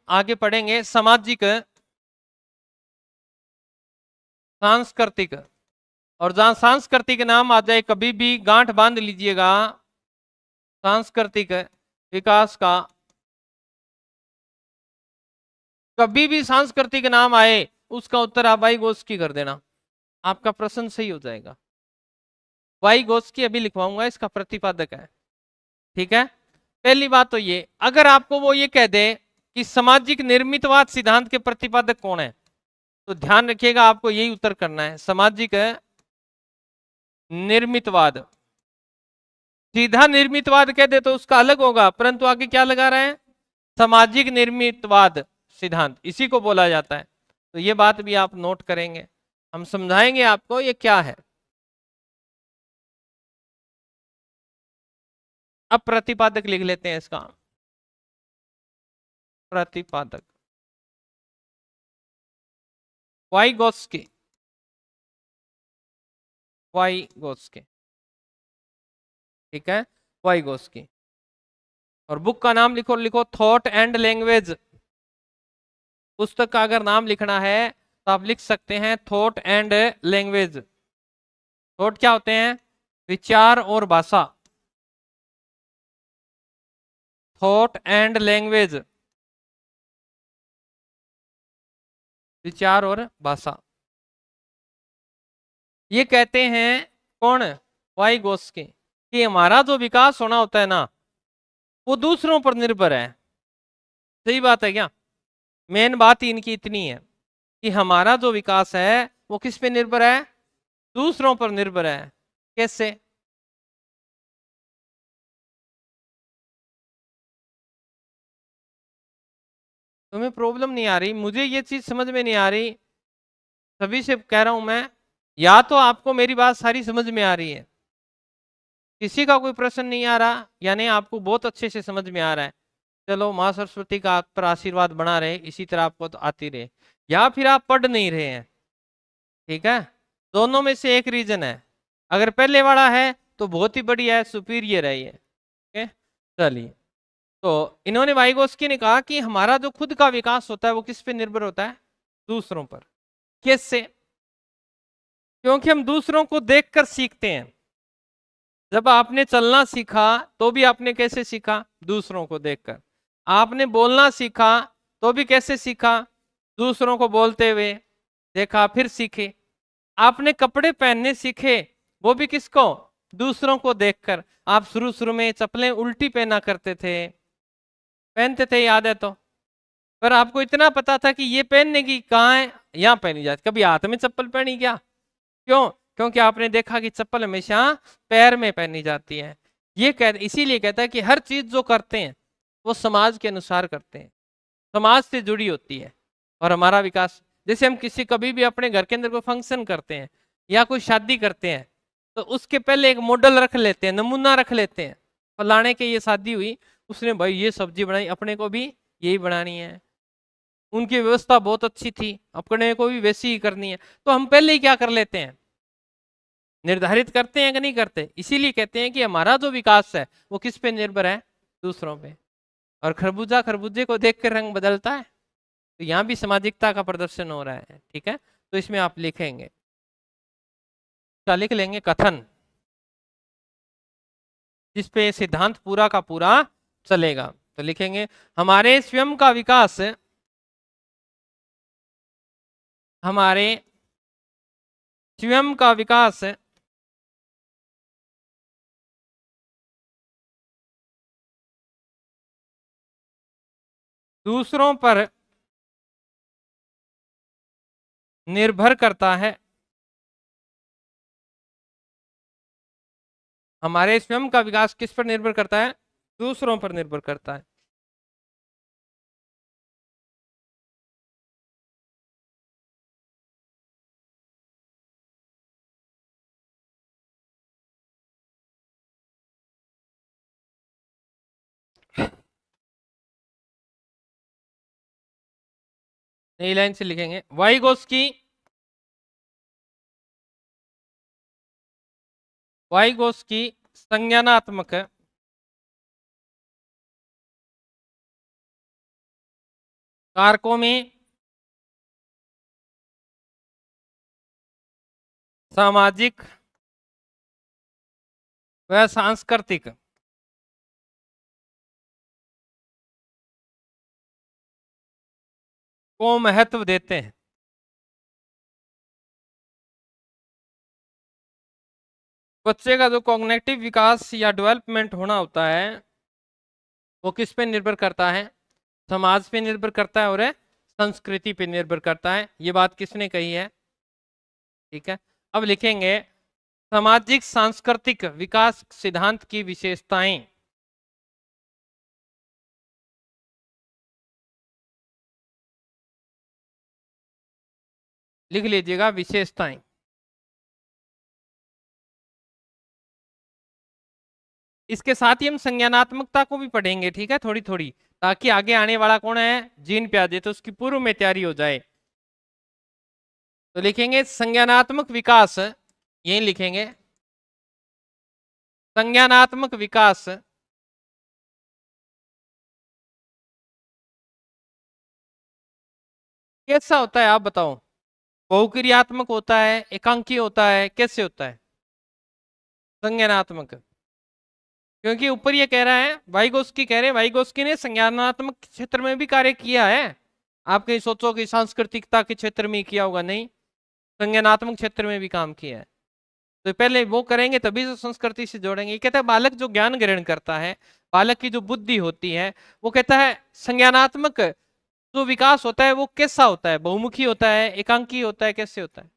आगे पढ़ेंगे सामाजिक सांस्कृतिक। और जहां सांस्कृतिक नाम आ जाए कभी भी गांठ बांध लीजिएगा, सांस्कृतिक विकास का कभी भी सांस्कृतिक नाम आए उसका उत्तर आप वाइगोत्स्की कर देना, आपका प्रश्न सही हो जाएगा। वाइगोत्स्की अभी लिखवाऊंगा, इसका प्रतिपादक है। ठीक है, पहली बात तो ये, अगर आपको वो ये कह दे कि सामाजिक निर्मितवाद सिद्धांत के प्रतिपादक कौन है, तो ध्यान रखिएगा आपको यही उत्तर करना है, सामाजिक निर्मितवाद। सीधा निर्मितवाद कह दे तो उसका अलग होगा, परंतु आगे क्या लगा रहे हैं, सामाजिक निर्मितवाद सिद्धांत, इसी को बोला जाता है। तो ये बात भी आप नोट करेंगे, हम समझाएंगे आपको ये क्या है। अब प्रतिपादक लिख लेते हैं इसका, प्रतिपादक वाइगोत्स्की, वाइगोत्स्की। ठीक है, वाइगोत्स्की। और बुक का नाम लिखो, लिखो थॉट एंड लैंग्वेज। पुस्तक का अगर नाम लिखना है तो आप लिख सकते हैं थॉट एंड लैंग्वेज। थॉट क्या होते हैं, विचार और भाषा, थॉट एंड लैंग्वेज, विचार और भाषा। ये कहते हैं कौन, वाइगोत्स्की, कि हमारा जो विकास होना होता है ना वो दूसरों पर निर्भर है। सही बात है क्या, मेन बात इनकी इतनी है कि हमारा जो विकास है वो किस पे निर्भर है, दूसरों पर निर्भर है। कैसे, तुम्हें प्रॉब्लम नहीं आ रही, मुझे ये चीज समझ में नहीं आ रही, सभी से कह रहा हूं मैं, या तो आपको मेरी बात सारी समझ में आ रही है, किसी का कोई प्रश्न नहीं आ रहा, यानी आपको बहुत अच्छे से समझ में आ रहा है, चलो माँ सरस्वती का आप पर आशीर्वाद बना रहे, इसी तरह आपको तो आती रहे, या फिर आप पढ़ नहीं रहे हैं। ठीक है, दोनों में से एक रीजन है, अगर पहले वाला है तो बहुत ही बढ़िया है, सुपीरियर है ये। ओके, चलिए, तो इन्होंने वाइगोत्स्की ने कहा कि हमारा जो खुद का विकास होता है वो किस पे निर्भर होता है, दूसरों पर। कैसे, क्योंकि हम दूसरों को देखकर सीखते हैं। जब आपने चलना सीखा तो भी आपने कैसे सीखा, दूसरों को देखकर। आपने बोलना सीखा तो भी कैसे सीखा, दूसरों को बोलते हुए देखा फिर सीखे। आपने कपड़े पहनने सीखे वो भी किसको, दूसरों को देखकर। आप शुरू शुरू में चप्पलें उल्टी पहना करते थे, पहनते थे, याद है तो, पर आपको इतना पता था कि ये पहनने की कहाँ है, यहाँ पहनी जाती, कभी हाथ में चप्पल पहनी क्या, क्यों, क्योंकि आपने देखा कि चप्पल हमेशा पैर में पहनी जाती है। ये इसीलिए कहता है कि हर चीज जो करते हैं वो समाज के अनुसार करते हैं, समाज से जुड़ी होती है। और हमारा विकास, जैसे हम किसी कभी भी अपने घर के अंदर कोई फंक्शन करते हैं या कोई शादी करते हैं तो उसके पहले एक मॉडल रख लेते हैं, नमूना रख लेते हैं, फलाने के ये शादी हुई, उसने भाई ये सब्जी बनाई, अपने को भी यही बनानी है, उनकी व्यवस्था बहुत अच्छी थी, अपने को भी वैसी ही करनी है। तो हम पहले ही क्या कर लेते हैं, निर्धारित करते हैं कि नहीं करते। इसीलिए कहते हैं कि हमारा जो विकास है वो किस पे निर्भर है, दूसरों पे। और खरबूजा खरबूजे को देख कर रंग बदलता है, तो यहाँ भी सामाजिकता का प्रदर्शन हो रहा है। ठीक है, तो इसमें आप लिखेंगे, क्या लिख लेंगे, कथन, जिसपे सिद्धांत पूरा का पूरा चलेगा। तो लिखेंगे हमारे स्वयं का विकास, हमारे स्वयं का विकास दूसरों पर निर्भर करता है, हमारे स्वयं का विकास किस पर निर्भर करता है, दूसरों पर निर्भर करता है। नई लाइन से लिखेंगे, वाइगोत्स्की, वाइगोत्स्की संज्ञानात्मक कारकों में सामाजिक व सांस्कृतिक को महत्व देते हैं। बच्चे का जो कॉग्निटिव विकास या डेवलपमेंट होना होता है वो किस पे निर्भर करता है? समाज पे निर्भर करता है और संस्कृति पे निर्भर करता है। ये बात किसने कही है? ठीक है, अब लिखेंगे सामाजिक सांस्कृतिक विकास सिद्धांत की विशेषताएं। लिख लीजिएगा विशेषताएं। इसके साथ ही हम संज्ञानात्मकता को भी पढ़ेंगे, ठीक है, थोड़ी थोड़ी, ताकि आगे आने वाला कौन है? जीन प्याजे, तो उसकी पूर्व में तैयारी हो जाए। तो लिखेंगे संज्ञानात्मक विकास, यही लिखेंगे संज्ञानात्मक विकास कैसा होता है आप बताओ? बहुक्रियात्मक होता है, एकांकी होता है, कैसे होता है? संज्ञानात्मक। क्योंकि ऊपर ये कह रहा है, वाइगोस्की कह रहे हैं, वाइगोस्की ने संज्ञानात्मक क्षेत्र में भी कार्य किया है। आप कहीं सोचो कि सांस्कृतिकता के क्षेत्र में किया होगा, नहीं, संज्ञानात्मक क्षेत्र में भी काम किया है। तो पहले वो करेंगे तभी तो संस्कृति से जोड़ेंगे। ये कहता है बालक जो ज्ञान ग्रहण करता है, बालक की जो बुद्धि होती है, वो कहता है संज्ञानात्मक जो विकास होता है वो कैसा होता है? बहुमुखी होता है, एकांकी होता है, कैसे होता है?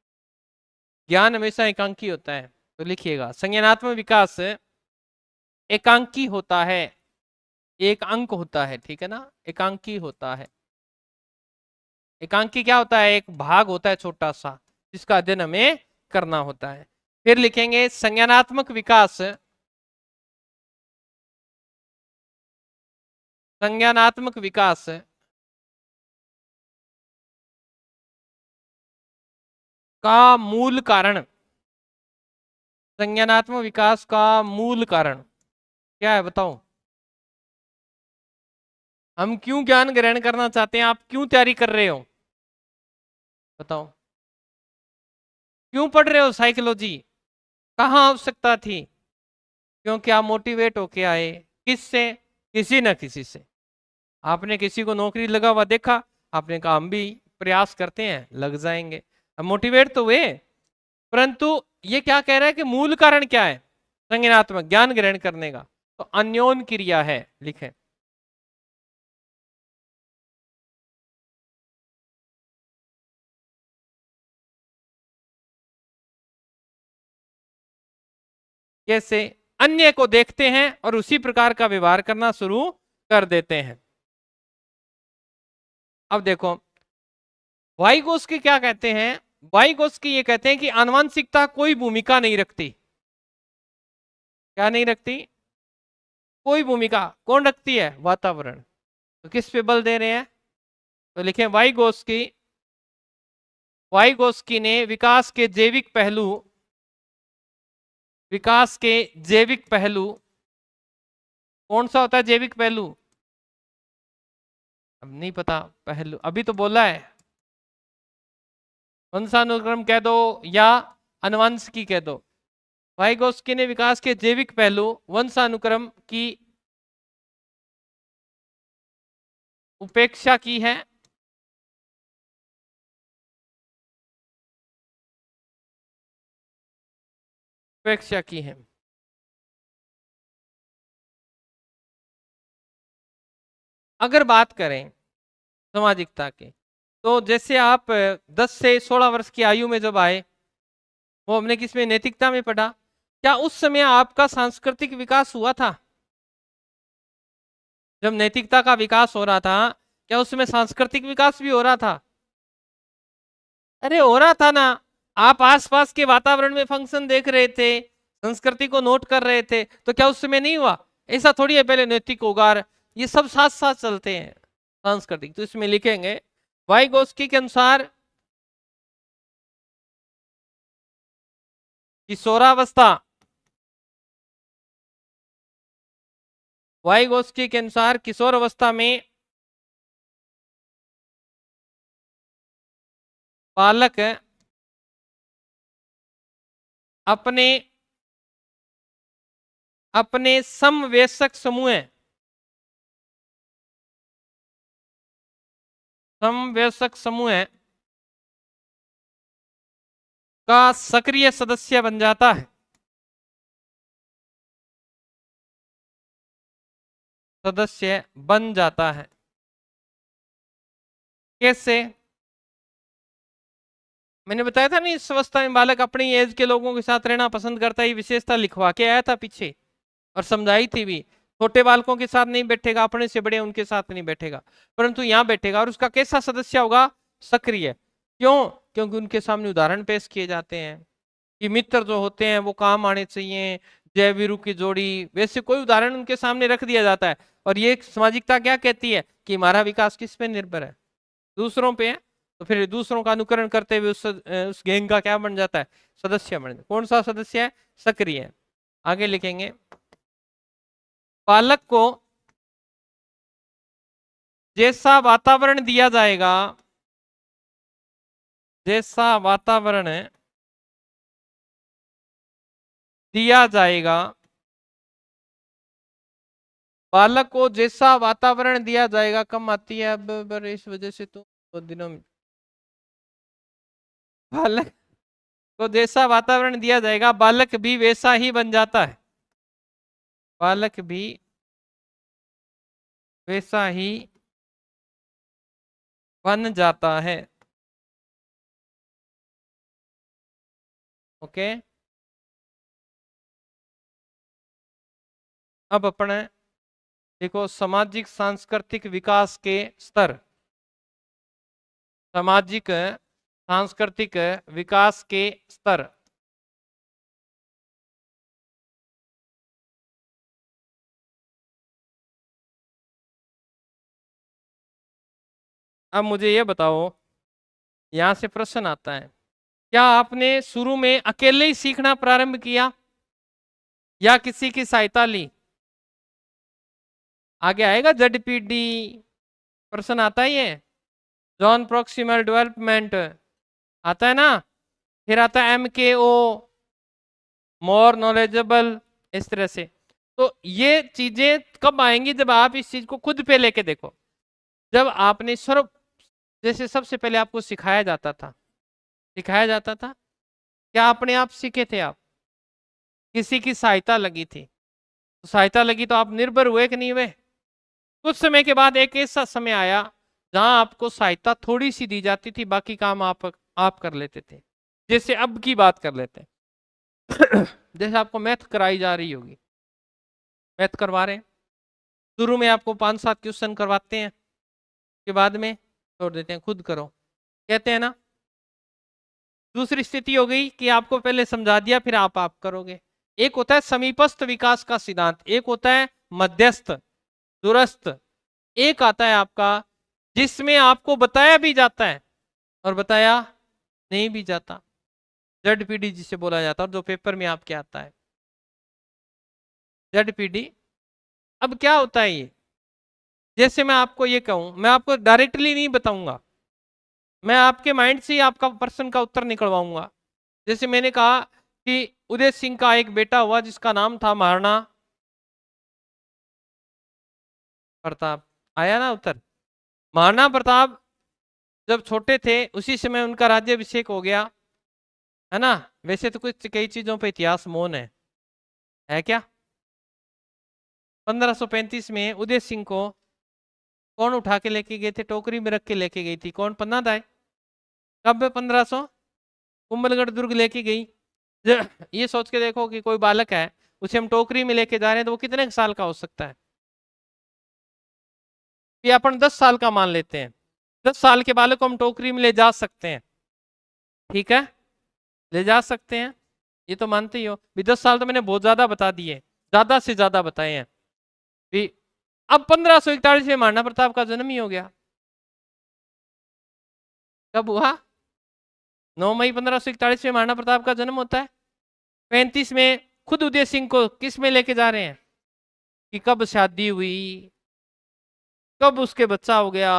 ज्ञान हमेशा एकांकी होता है। तो लिखिएगा संज्ञानात्मक विकास एकांकी होता है, एक अंक होता है, ठीक है ना, एकांकी होता है। एकांकी क्या होता है? एक भाग होता है छोटा सा, जिसका अध्ययन हमें करना होता है। फिर लिखेंगे संज्ञानात्मक विकास, संज्ञानात्मक विकास का मूल कारण, संज्ञानात्मक विकास का मूल कारण क्या है बताओ? हम क्यों ज्ञान ग्रहण करना चाहते हैं? आप क्यों तैयारी कर रहे हो बताओ? क्यों पढ़ रहे हो साइकोलॉजी? कहाँ आवश्यकता थी? क्योंकि आप मोटिवेट होके आए, किससे? किसी न किसी से। आपने किसी को नौकरी लगा हुआ देखा, आपने कहा हम भी प्रयास करते हैं, लग जाएंगे। अब मोटिवेट तो हुए, परंतु ये क्या कह रहा है कि मूल कारण क्या है संज्ञानात्मक ज्ञान ग्रहण करने का? तो अन्योन क्रिया है, लिखें। कैसे? अन्य को देखते हैं और उसी प्रकार का व्यवहार करना शुरू कर देते हैं। अब देखो वाइगोस्की क्या कहते हैं? वाइगोस्की ये कहते हैं कि आनुवंशिकता कोई भूमिका नहीं रखती। क्या नहीं रखती? कोई भूमिका। कौन रखती है? वातावरण। तो किस पे बल दे रहे हैं? तो लिखें वाइगोस्की, वाइगोस्की ने विकास के जैविक पहलू, विकास के जैविक पहलू, कौन सा होता है जैविक पहलू? अब नहीं पता पहलू, अभी तो बोला है। वंशानुक्रम कह दो या अनुवंशिकी कह दो। वाइगोस्की ने विकास के जैविक पहलू, वंशानुक्रम की उपेक्षा की है, उपेक्षा की है। अगर बात करें सामाजिकता के, तो जैसे आप 10 से 16 वर्ष की आयु में जब आए, वो हमने किसमें? नैतिकता में पढ़ा। क्या उस समय आपका सांस्कृतिक विकास हुआ था? जब नैतिकता का विकास हो रहा था, क्या उस समय सांस्कृतिक विकास भी हो रहा था? अरे हो रहा था ना। आप आसपास के वातावरण में फंक्शन देख रहे थे, संस्कृति को नोट कर रहे थे, तो क्या उस समय नहीं हुआ? ऐसा थोड़ी है पहले नैतिक उगार, ये सब साथ साथ चलते हैं सांस्कृतिक। तो इसमें लिखेंगे वाइगोस्की के अनुसार किशोरावस्था, वाइगोस्की के अनुसार किशोर अवस्था में बालक अपने अपने समवयस्क समवयस्क समूह का सक्रिय सदस्य बन जाता है। सदस्य बन जाता है कैसे? मैंने बताया था नहीं, इस अवस्था में बालक अपनी एज के लोगों के साथ रहना पसंद करता है। ये विशेषता लिखवा के आया था पीछे और समझाई थी भी। छोटे बालकों के साथ नहीं बैठेगा, अपने से बड़े उनके साथ नहीं बैठेगा, परंतु यहां बैठेगा। और उसका कैसा सदस्य होगा? सक्रिय। क्यों? क्योंकि उनके सामने उदाहरण पेश किए जाते हैं कि मित्र जो होते हैं वो काम आने चाहिए, जय वीरू की जोड़ी, वैसे कोई उदाहरण उनके सामने रख दिया जाता है। और ये सामाजिकता क्या कहती है कि हमारा विकास किस पे निर्भर है? दूसरों पे है। तो फिर दूसरों का अनुकरण करते हुए उस गैंग का क्या बन जाता है? सदस्य बन जाता है। कौन सा सदस्य है? सक्रिय। आगे लिखेंगे, बालक को जैसा वातावरण दिया जाएगा, जैसा वातावरण दिया जाएगा, बालक को जैसा वातावरण दिया जाएगा, कम आती है अब इस वजह से तो बहुत दिनों में। बालक को जैसा वातावरण दिया जाएगा, बालक भी वैसा ही बन जाता है। बालक भी वैसा ही बन जाता है। ओके, अब अपने देखो सामाजिक सांस्कृतिक विकास के स्तर, सामाजिक सांस्कृतिक विकास के स्तर। अब मुझे ये बताओ, यहां से प्रश्न आता है, क्या आपने शुरू में अकेले ही सीखना प्रारंभ किया या किसी की सहायता ली? आगे आएगा ZPD, प्रश्न आता ही है। जॉन प्रोक्सिमल डेवलपमेंट आता है ना, फिर आता है MKO, मोर नॉलेजेबल, इस तरह से। तो ये चीजें कब आएंगी? जब आप इस चीज को खुद पे लेके देखो। जब आपने सर्व, जैसे सबसे पहले आपको सिखाया जाता था, सिखाया जाता था, क्या अपने आप सीखे थे आप? किसी की सहायता लगी थी, तो सहायता लगी तो आप निर्भर हुए कि नहीं हुए? कुछ समय के बाद एक ऐसा समय आया जहां आपको सहायता थोड़ी सी दी जाती थी, बाकी काम आप कर लेते थे। जैसे अब की बात कर लेते हैं। जैसे आपको मैथ कराई जा रही होगी, मैथ करवा रहे हैं, शुरू में आपको 5-7 क्वेश्चन करवाते हैं, के बाद में छोड़ देते हैं, खुद करो कहते हैं ना। दूसरी स्थिति हो गई कि आपको पहले समझा दिया, फिर आप करोगे। एक होता है समीपस्थ विकास का सिद्धांत, एक होता है मध्यस्थ, दूरस्थ, एक आता है आपका जिसमें आपको बताया भी जाता है और बताया नहीं भी जाता, ZPD जिसे बोला जाता है, और जो पेपर में आपके आता है ZPD। अब क्या होता है ये? जैसे मैं आपको ये कहूं, मैं आपको डायरेक्टली नहीं बताऊंगा, मैं आपके माइंड से ही आपका प्रश्न का उत्तर निकलवाऊंगा। जैसे मैंने कहा कि उदय सिंह का एक बेटा हुआ जिसका नाम था महाराणा प्रताप, आया ना उत्तर? महाराणा प्रताप जब छोटे थे उसी समय उनका राज्याभिषेक हो गया, है ना। वैसे तो कुछ कई चीजों पे इतिहास मौन है क्या? 1535 में उदय सिंह को कौन उठा के लेके गए थे? टोकरी में रख के लेके गई थी कौन? पन्ना दाई। कब? 1500, कुंभलगढ़ दुर्ग लेके गई। ये सोच के देखो कि कोई बालक है, उसे हम टोकरी में लेके जा रहे हैं, तो वो कितने साल का हो सकता है? ये अपन 10 साल का मान लेते हैं। 10 साल के बालक को हम टोकरी में ले जा सकते हैं, ठीक है, ले जा सकते हैं, ये तो मानते ही हो भी। 10 साल तो मैंने बहुत ज्यादा बता दिए, ज्यादा से ज्यादा बताए हैं भी। अब 1541 में महाराणा प्रताप का जन्म ही हो गया। कब हुआ? 9 मई 1541 में महाराणा प्रताप का जन्म होता है। 35 में खुद उदय सिंह को किस में लेके जा रहे हैं कि कब शादी हुई, कब उसके बच्चा हो गया,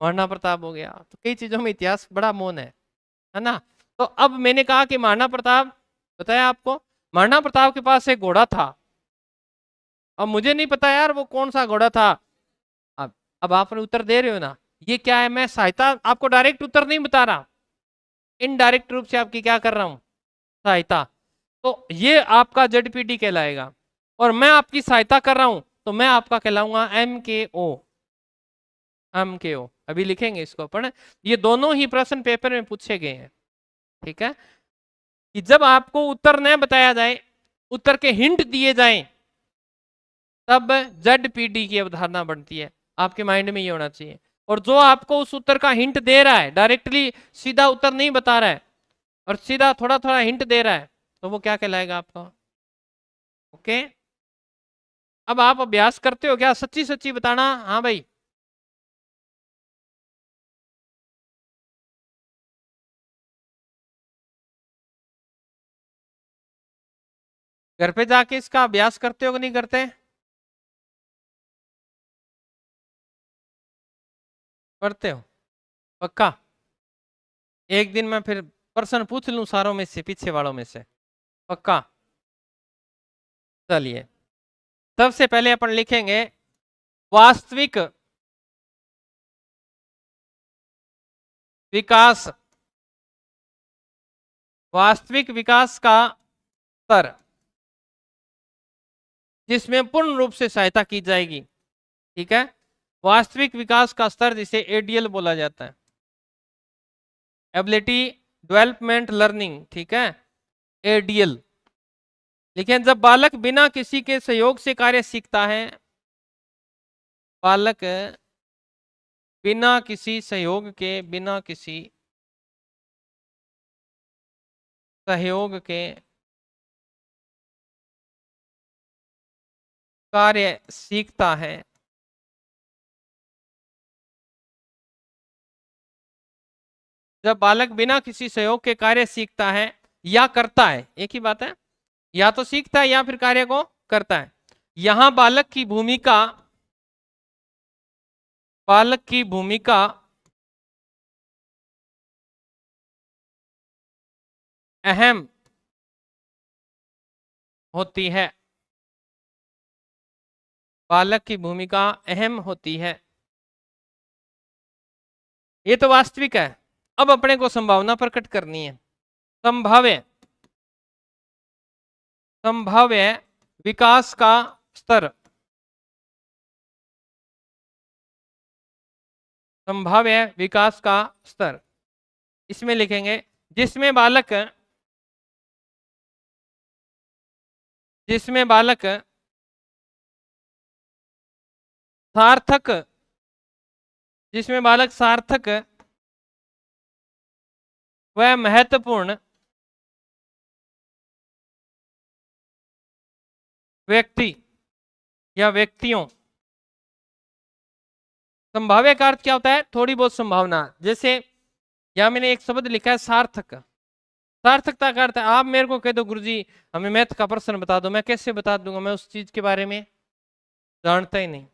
महाराणा प्रताप हो गया। तो कई चीजों में इतिहास बड़ा मौन है। है ना। तो अब मैंने कहा कि महाराणा प्रताप, बताया आपको, महाराणा प्रताप के पास एक घोड़ा था। अब मुझे नहीं पता यार वो कौन सा घोड़ा था। अब अब आप उत्तर दे रहे हो ना, ये क्या है, मैं सहायता, आपको डायरेक्ट उत्तर नहीं बता रहा, इनडायरेक्ट रूप से आपकी क्या कर रहा हूं, सहायता। तो ये आपका जेडपीटी कहलाएगा, और मैं आपकी सहायता कर रहा हूं तो मैं आपका कहलाऊंगा MKO। MKO अभी लिखेंगे इसको, पर ये दोनों ही प्रश्न पेपर में पूछे गए हैं। ठीक है, कि जब आपको उत्तर न बताया जाए, उत्तर के हिंट दिए जाएं, तब जेडपीटी की अवधारणा बनती है। आपके माइंड में ये होना चाहिए। और जो आपको उस उत्तर का हिंट दे रहा है, डायरेक्टली सीधा उत्तर नहीं बता रहा है और सीधा थोड़ा थोड़ा हिंट दे रहा है, तो वो क्या कहलाएगा आपका। ओके, अब आप अभ्यास करते हो क्या, सच्ची सच्ची बताना। हाँ भाई, घर पे जाके इसका अभ्यास करते हो कि नहीं करते। करते हो पक्का। एक दिन मैं फिर प्रश्न पूछ लूं सारों में से, पीछे वालों में से, पक्का। चलिए, सबसे पहले अपन लिखेंगे वास्तविक विकास, वास्तविक विकास का स्तर जिसमें पूर्ण रूप से सहायता की जाएगी। ठीक है, वास्तविक विकास का स्तर जिसे एडीएल बोला जाता है, एबिलिटी डेवलपमेंट लर्निंग। ठीक है, एडीएल। लेकिन जब बालक बिना किसी के सहयोग से कार्य सीखता है, बालक बिना किसी सहयोग के, बिना किसी सहयोग के कार्य सीखता है, जब बालक बिना किसी सहयोग के कार्य सीखता है या करता है, एक ही बात है, या तो सीखता है या फिर कार्य को करता है। यहां बालक की भूमिका, बालक की भूमिका अहम होती है, बालक की भूमिका अहम होती है। ये तो वास्तविक है। अब अपने को संभावना प्रकट करनी है। संभाव्य, संभाव्य विकास का स्तर, संभाव्य विकास का स्तर, इसमें लिखेंगे जिसमें बालक, जिसमें बालक सार्थक, जिसमें बालक सार्थक व महत्वपूर्ण व्यक्ति या व्यक्तियों, संभाव्य का अर्थ क्या होता है, थोड़ी बहुत संभावना। जैसे यहां मैंने एक शब्द लिखा है सार्थक, सार्थकता का अर्थ है, आप मेरे को कह दो गुरुजी हमें मैथ का प्रश्न बता दो, मैं कैसे बता दूंगा, मैं उस चीज के बारे में जानता ही नहीं।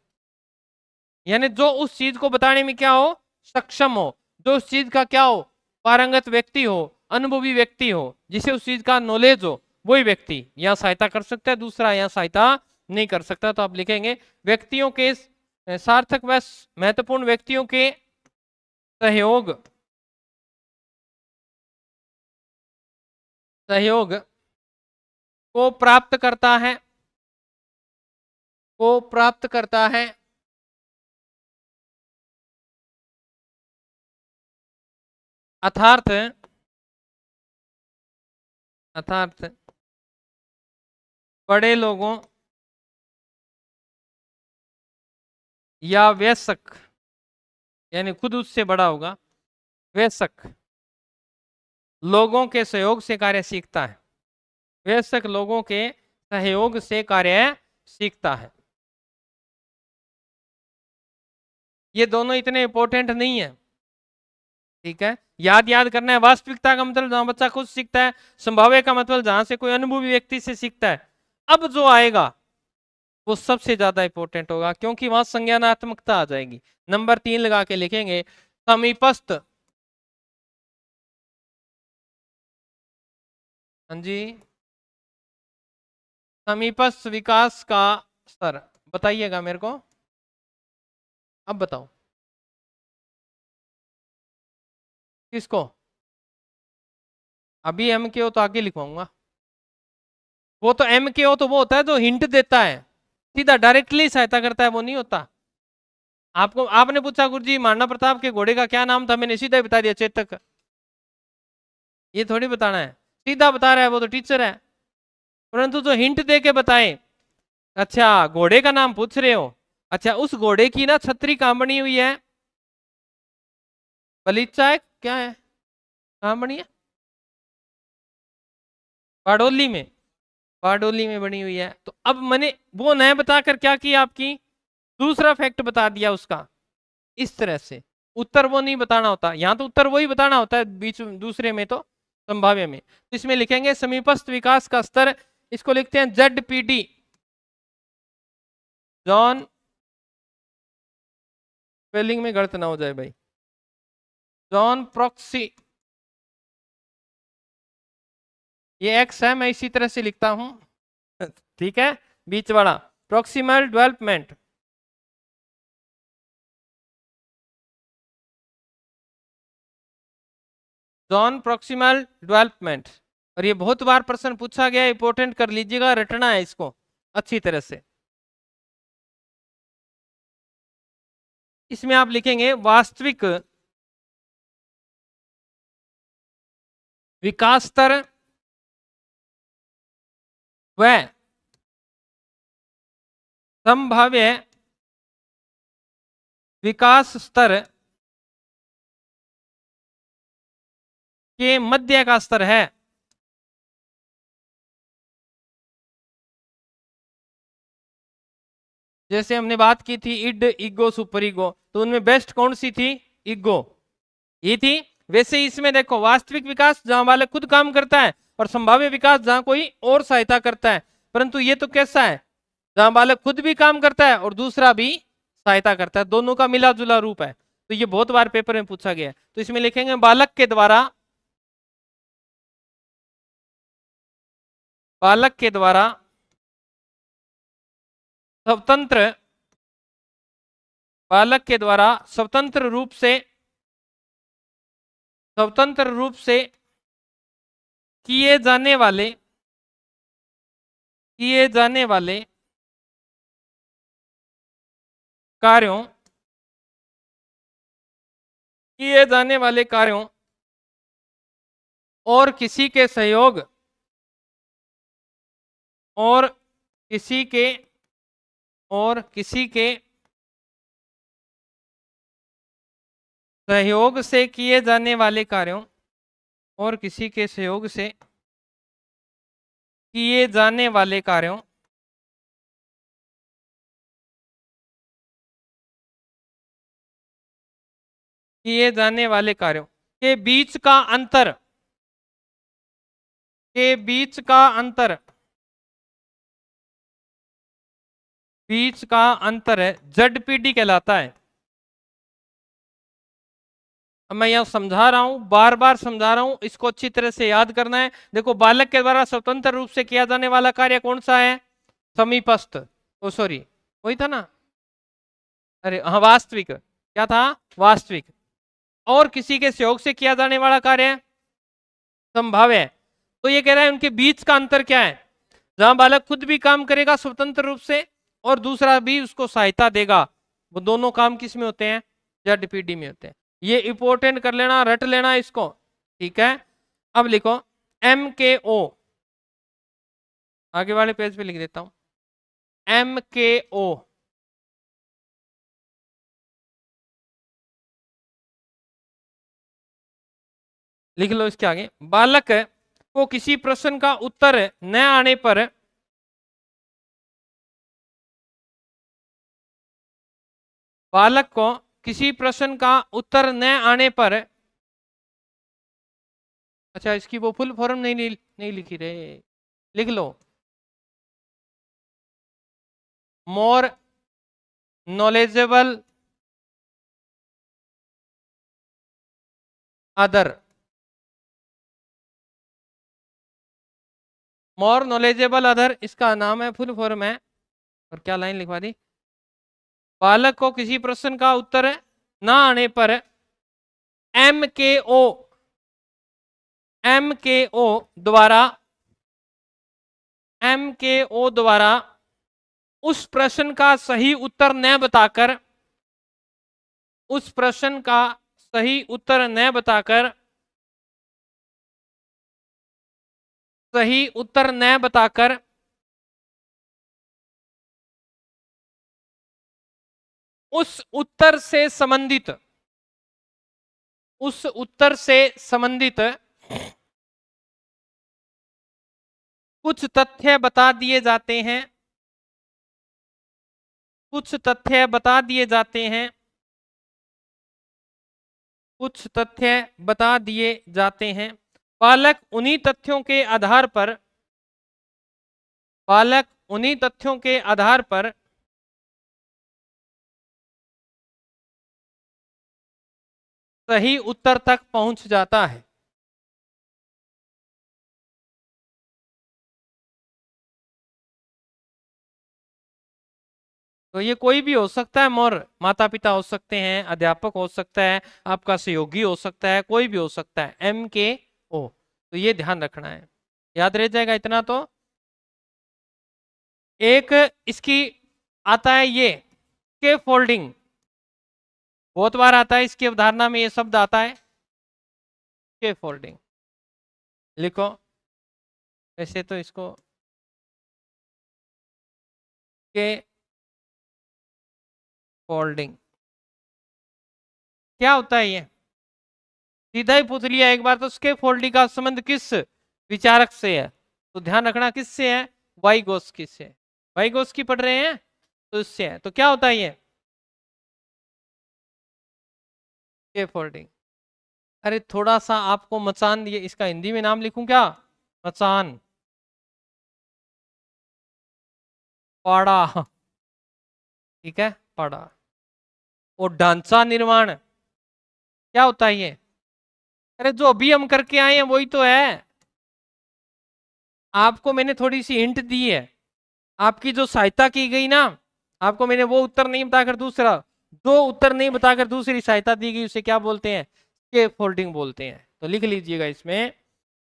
यानी जो उस चीज को बताने में क्या हो, सक्षम हो, जो उस चीज का क्या हो, पारंगत व्यक्ति हो, अनुभवी व्यक्ति हो, जिसे उस चीज का नॉलेज हो, वही व्यक्ति यहाँ सहायता कर सकता है, दूसरा यहाँ सहायता नहीं कर सकता। तो आप लिखेंगे व्यक्तियों के, सार्थक व महत्वपूर्ण व्यक्तियों के सहयोग, सहयोग को प्राप्त करता है, को प्राप्त करता है, अर्थात, अर्थात बड़े लोगों या वयस्क, यानी खुद उससे बड़ा होगा, वयस्क लोगों के सहयोग से कार्य सीखता है, वयस्क लोगों के सहयोग से कार्य सीखता है। ये दोनों इतने इंपॉर्टेंट नहीं है। ठीक है, याद याद करना है। वास्तविकता का मतलब जहां बच्चा खुद सीखता है, संभाव्य का मतलब जहां से कोई अनुभवी व्यक्ति से सीखता है। अब जो आएगा वो सबसे ज्यादा इंपॉर्टेंट होगा, क्योंकि वहां संज्ञानात्मकता आ जाएगी। नंबर 3 लगा के लिखेंगे समीपस्थ, हाँ जी, समीपस्थ विकास का स्तर बताइएगा मेरे को। अब बताओ किसको? अभी एम के ओ तो आगे लिखवाऊंगा। वो तो एम के ओ तो वो होता है जो हिंट देता है, सीधा डायरेक्टली सहायता करता है, वो नहीं होता। आपको आपने पूछा गुरुजी महाराणा प्रताप के घोड़े का क्या नाम था, मैंने सीधा ही बता दिया चेतक। ये थोड़ी बताना है, सीधा बता रहा है वो तो टीचर है। परंतु जो हिंट दे के बताए, अच्छा घोड़े का नाम पूछ रहे हो, अच्छा उस घोड़े की ना छतरी कहां बनी हुई है? बलीचा है क्या है, कहां बनी है? बारडोली में, बारडोली में बनी हुई है। तो अब मैंने वो नया बताकर क्या किया, आपकी दूसरा फैक्ट बता दिया उसका। इस तरह से उत्तर वो नहीं बताना होता, यहां तो उत्तर वही बताना होता है, बीच दूसरे में तो संभाव्य में। तो इसमें लिखेंगे समीपस्थ विकास का स्तर, इसको लिखते हैं ZPD, जॉन, स्पेलिंग में गलत ना हो जाए भाई, जॉन प्रॉक्सी, ये एक्स है, मैं इसी तरह से लिखता हूं, ठीक है, बीच वाला proximal development. John proximal development. और ये बहुत बार प्रश्न पूछा गया, इंपोर्टेंट कर लीजिएगा, रटना है इसको अच्छी तरह से। इसमें आप लिखेंगे वास्तविक विकास स्तर व संभाव्य विकास स्तर के मध्य का स्तर है। जैसे हमने बात की थी इड, इगो, सुपर इगो, तो उनमें बेस्ट कौन सी थी? इगो, ये थी। वैसे ही इसमें देखो, वास्तविक विकास जहां बालक खुद काम करता है, और संभाव्य विकास जहां कोई और सहायता करता है। परंतु ये तो कैसा है, जहां बालक खुद भी काम करता है और दूसरा भी सहायता करता है, दोनों का मिला जुला रूप है। तो ये बहुत बार पेपर में पूछा गया है। तो इसमें लिखेंगे बालक के द्वारा, बालक के द्वारा स्वतंत्र, बालक के द्वारा स्वतंत्र रूप से, स्वतंत्र रूप से किए जाने वाले, किए जाने वाले कार्यों, किए जाने वाले कार्यों और किसी के सहयोग, और किसी के, और किसी के सहयोग से किए जाने वाले कार्यों, और किसी के सहयोग से किए जाने वाले कार्यों किए जाने वाले कार्यों के बीच का अंतर, के बीच का अंतर, बीच का अंतर है ZPD कहलाता है। अब मैं यहां समझा रहा हूं, बार बार समझा रहा हूं, इसको अच्छी तरह से याद करना है। देखो बालक के द्वारा स्वतंत्र रूप से किया जाने वाला कार्य कौन सा है? समीपस्थ, ओ सॉरी, वही था ना, अरे हाँ वास्तविक, क्या था? वास्तविक। और किसी के सहयोग से किया जाने वाला कार्य संभाव्य है। तो ये कह रहा है उनके बीच का अंतर क्या है? जहां बालक खुद भी काम करेगा स्वतंत्र रूप से, और दूसरा भी उसको सहायता देगा, वो दोनों काम किस में होते हैं? ZPD में होते हैं। ये इंपोर्टेंट कर लेना, रट लेना इसको, ठीक है। अब लिखो MKO, आगे वाले पेज पे लिख देता हूं, MKO, लिख लो इसके आगे। बालक को किसी प्रश्न का उत्तर न आने पर, बालक को किसी प्रश्न का उत्तर न आने पर, अच्छा इसकी वो फुल फॉर्म नहीं लिखी रे, लिख लो, more knowledgeable other, more knowledgeable other, इसका नाम है, फुल फॉर्म है। और क्या लाइन लिखवा दी, बालक को किसी प्रश्न का उत्तर ना आने पर MKO द्वारा उस प्रश्न का सही उत्तर न बताकर सही उत्तर न बताकर उस उत्तर से संबंधित कुछ तथ्य बता दिए जाते हैं, कुछ तथ्य बता दिए जाते हैं। बालक उन्हीं तथ्यों के आधार पर सही उत्तर तक पहुंच जाता है। तो ये कोई भी हो सकता है, मोर माता पिता हो सकते हैं, अध्यापक हो सकता है, आपका सहयोगी हो सकता है, कोई भी हो सकता है, MKO। तो ये ध्यान रखना है, याद रह जाएगा इतना। तो एक इसकी आता है ये के फोल्डिंग, बहुत बार आता है इसकी अवधारणा में, ये शब्द आता है के फोल्डिंग। लिखो वैसे तो इसको के फोल्डिंग क्या होता है, ये सीधा ही पूछ लिया एक बार। तो स्के फोल्डिंग का संबंध किस विचारक से है, तो ध्यान रखना किससे है, वाइगोस्की से। वाइगोस्की पढ़ रहे हैं तो इससे है। तो क्या होता है ये के फोल्डिंग? अरे थोड़ा सा आपको मचान दिए, इसका हिंदी में नाम लिखूं क्या, मचान, पाड़ा, ठीक है, पाड़ा। और ढांचा निर्माण क्या होता है ये, अरे जो अभी हम करके आए हैं वही तो है। आपको मैंने थोड़ी सी हिंट दी है, आपकी जो सहायता की गई ना, आपको मैंने वो उत्तर नहीं बताकर दूसरा, दो उत्तर नहीं बताकर दूसरी सहायता दी गई, उसे क्या बोलते हैं, के फोल्डिंग बोलते हैं। तो लिख लीजिएगा इसमें,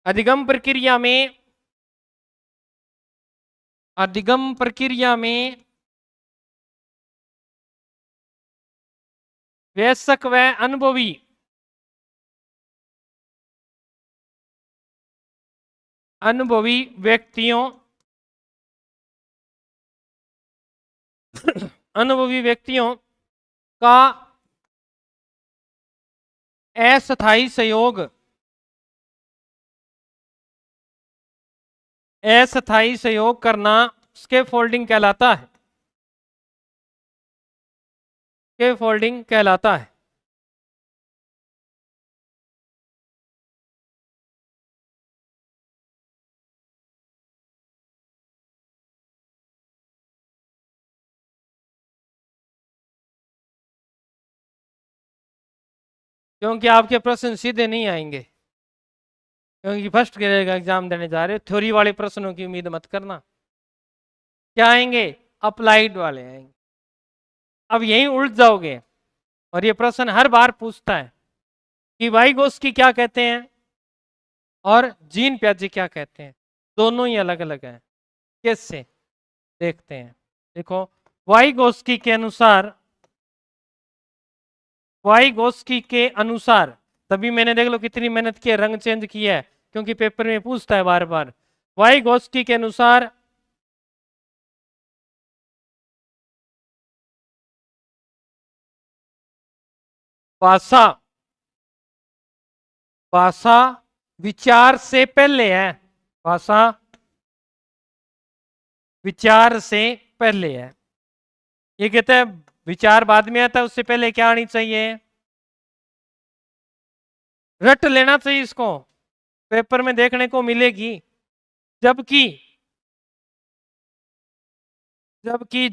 अधिगम प्रक्रिया में वयस्क व अनुभवी व्यक्तियों का अस्थायी सहयोग करना स्कैफोल्डिंग कहलाता है, स्कैफोल्डिंग कहलाता है। क्योंकि आपके प्रश्न सीधे नहीं आएंगे, क्योंकि फर्स्ट ग्रेड का एग्जाम देने जा रहे हो, थ्योरी वाले प्रश्नों की उम्मीद मत करना। क्या आएंगे, अप्लाइड वाले आएंगे। अब यहीं उलझ जाओगे, और ये प्रश्न हर बार पूछता है कि वाइगोस्की क्या कहते हैं और जीन प्याजे क्या कहते हैं, दोनों ही अलग अलग हैं। कैसे देखते हैं, देखो वाइगोस्की के अनुसार तभी मैंने देख लो कितनी मेहनत की है, रंग चेंज किया है, क्योंकि पेपर में पूछता है बार बार। वाइगोस्की के अनुसार भाषा भाषा विचार से पहले है, भाषा विचार से पहले है। ये कहते हैं विचार बाद में आता है, उससे पहले क्या आनी चाहिए, रट लेना चाहिए, इसको पेपर में देखने को मिलेगी। जबकि जबकि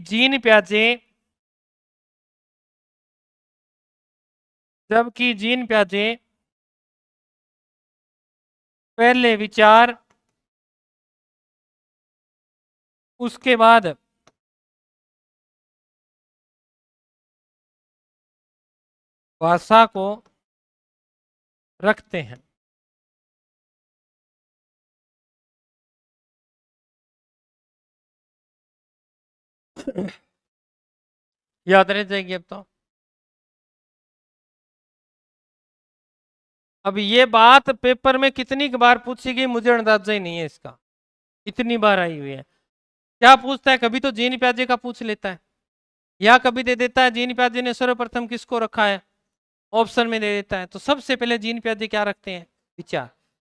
जीन प्याजे पहले विचार उसके बाद भाषा को रखते हैं। याद रह जाएगी अब तो। अब ये बात पेपर में कितनी बार पूछी गई मुझे अंदाजा ही नहीं है इसका, इतनी बार आई हुई है। क्या पूछता है, कभी तो जीन प्याजे का पूछ लेता है, या कभी दे देता है जीन प्याजे ने सर्वप्रथम किसको रखा है, ऑप्शन में दे देता है। तो सबसे पहले जीन प्याजे क्या रखते हैं, विचार।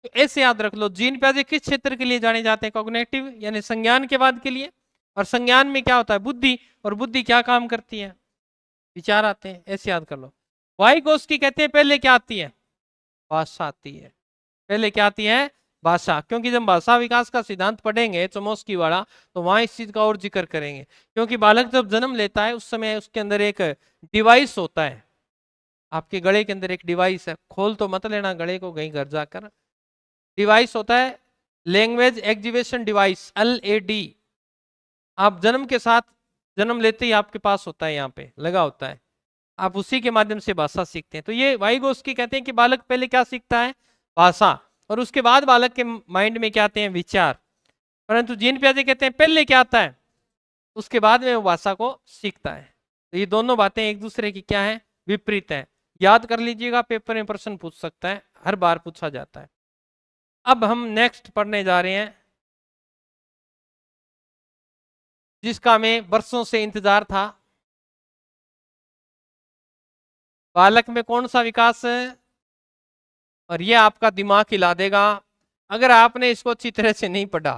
तो ऐसे याद रख लो, जीन प्याजे किस क्षेत्र के लिए जाने जाते हैं, कॉग्निटिव यानी संज्ञान के बाद के लिए। और संज्ञान में क्या होता है, बुद्धि, और बुद्धि क्या काम करती है, विचार आते हैं, ऐसे याद कर लो। वाइगोस्की कहते हैं पहले क्या आती है, भाषा आती है। पहले क्या आती है, भाषा। क्योंकि जब भाषा विकास का सिद्धांत पढ़ेंगे चमोस्की वाला, तो वहां इस चीज का और जिक्र करेंगे। क्योंकि बालक जब जन्म लेता है उस समय उसके अंदर एक डिवाइस होता है, आपके गले के अंदर एक डिवाइस है, खोल तो मत लेना गले को कहीं घर जाकर। डिवाइस होता है लैंग्वेज एक्जिवेशन डिवाइस, LAD। आप जन्म के साथ, जन्म लेते ही आपके पास होता है, यहाँ पे लगा होता है, आप उसी के माध्यम से भाषा सीखते हैं। तो ये वाइगोस्की कहते हैं कि बालक पहले क्या सीखता है, भाषा, और उसके बाद बालक के माइंड में क्या आते हैं, विचार। परंतु जीन पियाजे कहते हैं पहले क्या आता है, उसके बाद में वो भाषा को सीखता है। तो ये दोनों बातें एक दूसरे की क्या है, विपरीत है। याद कर लीजिएगा, पेपर में प्रश्न पूछ सकता है, हर बार पूछा जाता है। अब हम नेक्स्ट पढ़ने जा रहे हैं, जिसका हमें वर्षों से इंतजार था। बालक में कौन सा विकास है, और ये आपका दिमाग हिला देगा अगर आपने इसको अच्छी तरह से नहीं पढ़ा।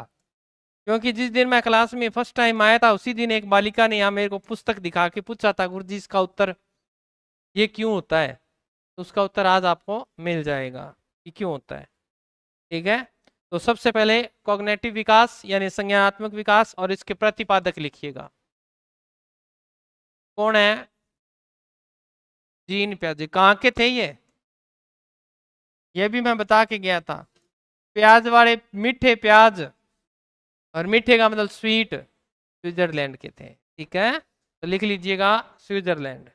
क्योंकि जिस दिन मैं क्लास में फर्स्ट टाइम आया था, उसी दिन एक बालिका ने यहाँ मेरे को पुस्तक दिखा के पूछा था, गुरुजी इसका उत्तर ये क्यों होता है। तो उसका उत्तर आज आपको मिल जाएगा कि क्यों होता है। ठीक है, तो सबसे पहले कॉग्निटिव विकास यानी संज्ञानात्मक विकास, और इसके प्रतिपादक लिखिएगा। कौन है, जीन पियाजे। कहाँ के थे ये भी मैं बता के गया था। प्याज वाले, मीठे प्याज, और मीठे का मतलब स्वीट, स्विट्जरलैंड के थे। ठीक है, तो लिख लीजिएगा स्विट्जरलैंड।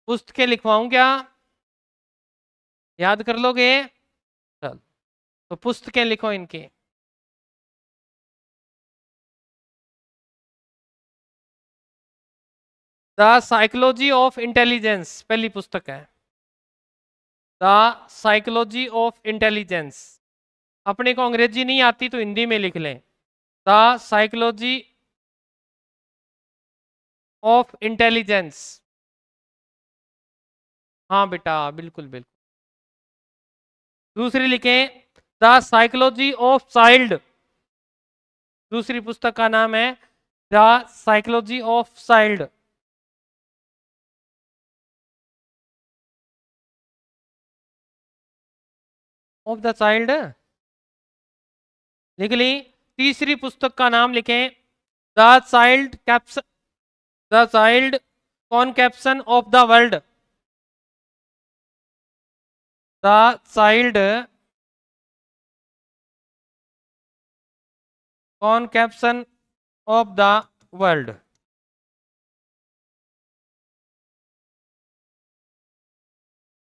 पुस्तकें लिखवाऊं क्या, याद कर लोगे, चल तो पुस्तकें लिखो इनकी। द साइकोलॉजी ऑफ इंटेलिजेंस पहली पुस्तक है, द साइकोलॉजी ऑफ इंटेलिजेंस। अपने को अंग्रेजी नहीं आती तो हिंदी में लिख लें, द साइकोलॉजी ऑफ इंटेलिजेंस। हाँ बेटा, बिल्कुल बिल्कुल। दूसरी लिखें, द साइकोलॉजी ऑफ चाइल्ड। दूसरी पुस्तक का नाम है the psychology of child. Of the child लिख ली। तीसरी पुस्तक का नाम लिखें, the child caption, the child conception of the world. The child conception of the world.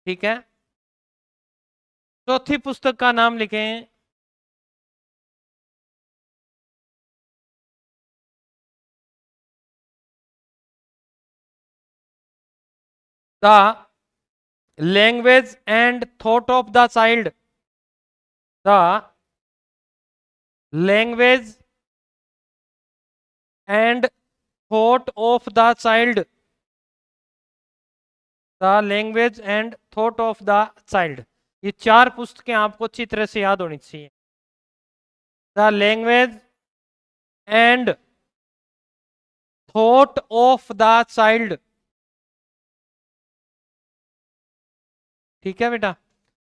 ठीक है, चौथी पुस्तक का नाम लिखें, the language and thought of the child. The language and thought of the child. The language and thought of the child. ये चार पुस्तकें आपको अच्छी तरह से याद होनी चाहिए। The language and thought of the child. ठीक है बेटा,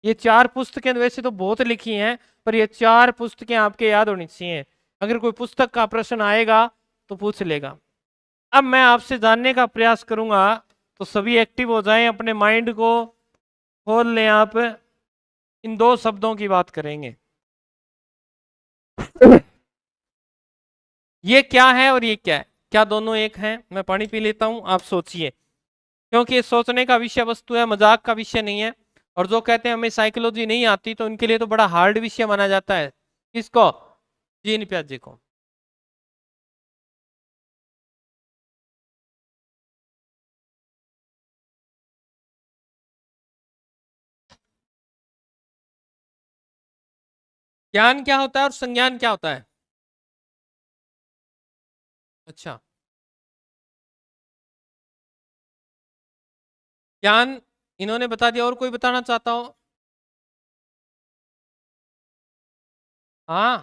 ये चार पुस्तकें वैसे तो बहुत लिखी हैं, पर ये चार पुस्तकें आपके याद होनी चाहिए। अगर कोई पुस्तक का प्रश्न आएगा तो पूछ लेगा। अब मैं आपसे जानने का प्रयास करूंगा, तो सभी एक्टिव हो जाएं, अपने माइंड को खोल लें। आप इन दो शब्दों की बात करेंगे। ये क्या है और ये क्या है? क्या दोनों एक हैं? मैं पानी पी लेता हूं, आप सोचिए, क्योंकि सोचने का विषय वस्तु है, मजाक का विषय नहीं है। और जो कहते हैं हमें साइकोलॉजी नहीं आती, तो उनके लिए तो बड़ा हार्ड विषय माना जाता है। किसको? जीन प्याजे को। ज्ञान क्या होता है और संज्ञान क्या होता है? अच्छा, ज्ञान इन्होंने बता दिया, और कोई बताना चाहता हो? हाँ,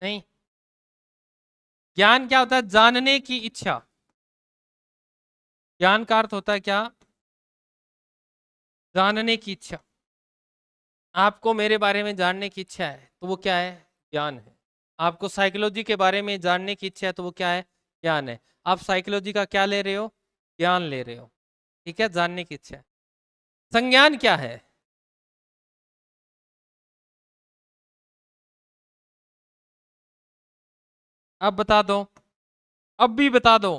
नहीं। ज्ञान क्या होता है? जानने की इच्छा। ज्ञान का अर्थ होता है क्या? जानने की इच्छा। आपको मेरे बारे में जानने की इच्छा है, तो वो क्या है? ज्ञान है। आपको साइकोलॉजी के बारे में जानने की इच्छा है, तो वो क्या है? ज्ञान है। आप साइकोलॉजी का क्या ले रहे हो? ज्ञान ले रहे हो। ठीक है, जानने की इच्छा है। संज्ञान क्या है? अब बता दो, अब भी बता दो।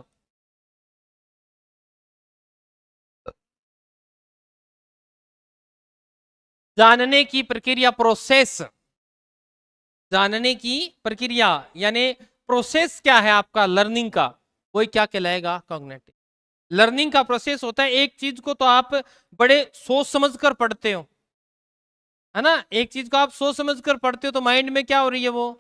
जानने की प्रक्रिया, प्रोसेस। जानने की प्रक्रिया यानी प्रोसेस क्या है आपका लर्निंग का, वही क्या कहलाएगा? कॉग्निटिव। लर्निंग का प्रोसेस होता है, एक चीज को तो आप बड़े सोच समझ कर पढ़ते हो, है ना? एक चीज को आप सोच समझ कर पढ़ते हो, तो माइंड में क्या हो रही है? वो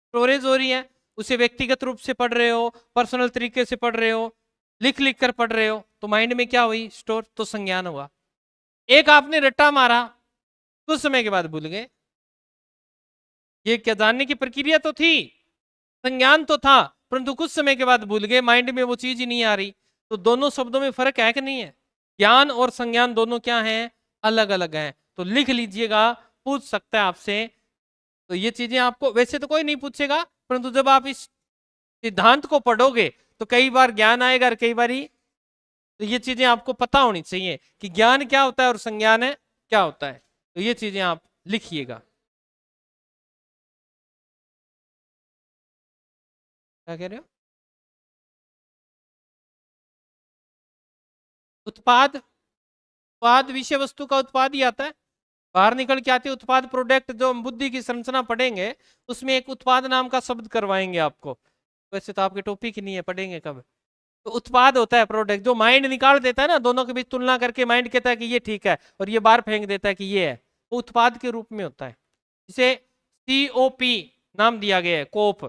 स्टोरेज हो रही है। उसे व्यक्तिगत रूप से पढ़ रहे हो, पर्सनल तरीके से पढ़ रहे हो, लिख लिख कर पढ़ रहे हो, तो माइंड में क्या हुई? स्टोर, तो संज्ञान हुआ। एक आपने रट्टा मारा, कुछ समय के बाद भूल गए। ये क्या जानने की प्रक्रिया तो थी, संज्ञान तो था, परंतु कुछ समय के बाद भूल गए, माइंड में वो चीज ही नहीं आ रही। तो दोनों शब्दों में फर्क है कि नहीं है? ज्ञान और संज्ञान दोनों क्या हैं? अलग अलग हैं। तो लिख लीजिएगा, पूछ सकता है आपसे। तो ये चीजें आपको वैसे तो कोई नहीं पूछेगा, परंतु जब आप इस सिद्धांत को पढ़ोगे, तो कई बार ज्ञान आएगा और कई बार ही। तो ये चीजें आपको पता होनी चाहिए कि ज्ञान क्या होता है और संज्ञान है क्या होता है। तो ये चीजें आप लिखिएगा। क्या कह रहे हो? उत्पाद, उत्पाद विषय वस्तु का उत्पाद ही आता है। बाहर निकल के आती है उत्पाद, प्रोडक्ट। जो हम बुद्धि की संरचना पढ़ेंगे, उसमें एक उत्पाद नाम का शब्द करवाएंगे आपको। वैसे तो आपके टॉपिक ही नहीं है, पढ़ेंगे कब? तो उत्पाद होता है प्रोडक्ट, जो माइंड निकाल देता है ना, दोनों के बीच तुलना करके माइंड कहता है कि ये ठीक है, और ये बाहर फेंक देता है कि ये है। वो उत्पाद के रूप में होता है। जिसे COP नाम दिया गया है, कोप।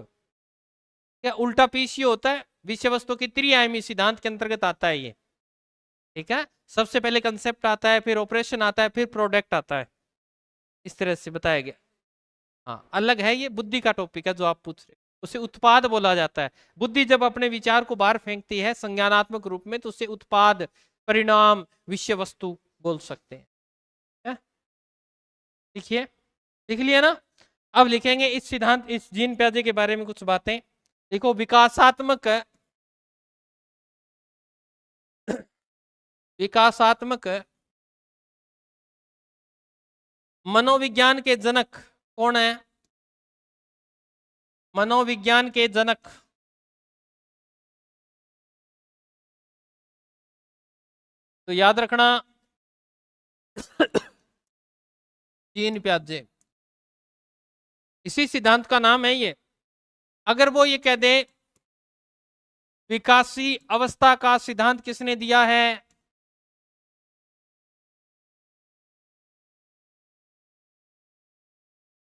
क्या उल्टा पीसीओ होता है, विषय वस्तु की त्रिआयामी सिद्धांत के अंतर्गत आता है ये। ठीक है, सबसे पहले कंसेप्ट आता है, फिर ऑपरेशन आता है, फिर प्रोडक्ट आता है। इस तरह से बताया गया। हाँ, अलग है, ये बुद्धि का टॉपिक है जो आप पूछ रहे हो। उसे उत्पाद बोला जाता है। बुद्धि जब अपने विचार को बाहर फेंकती है संज्ञानात्मक रूप में, तो उसे उत्पाद, परिणाम, विषय वस्तु बोल सकते हैं। है? लिखिए, लिख लिया ना? अब लिखेंगे इस सिद्धांत, इस जीन प्याजे के बारे में कुछ बातें। देखो, विकासात्मक, विकासात्मक मनोविज्ञान के जनक कौन है? मनोविज्ञान के जनक, तो याद रखना जीन प्याजे। इसी सिद्धांत का नाम है ये। अगर वो ये कह दे विकासी अवस्था का सिद्धांत किसने दिया है,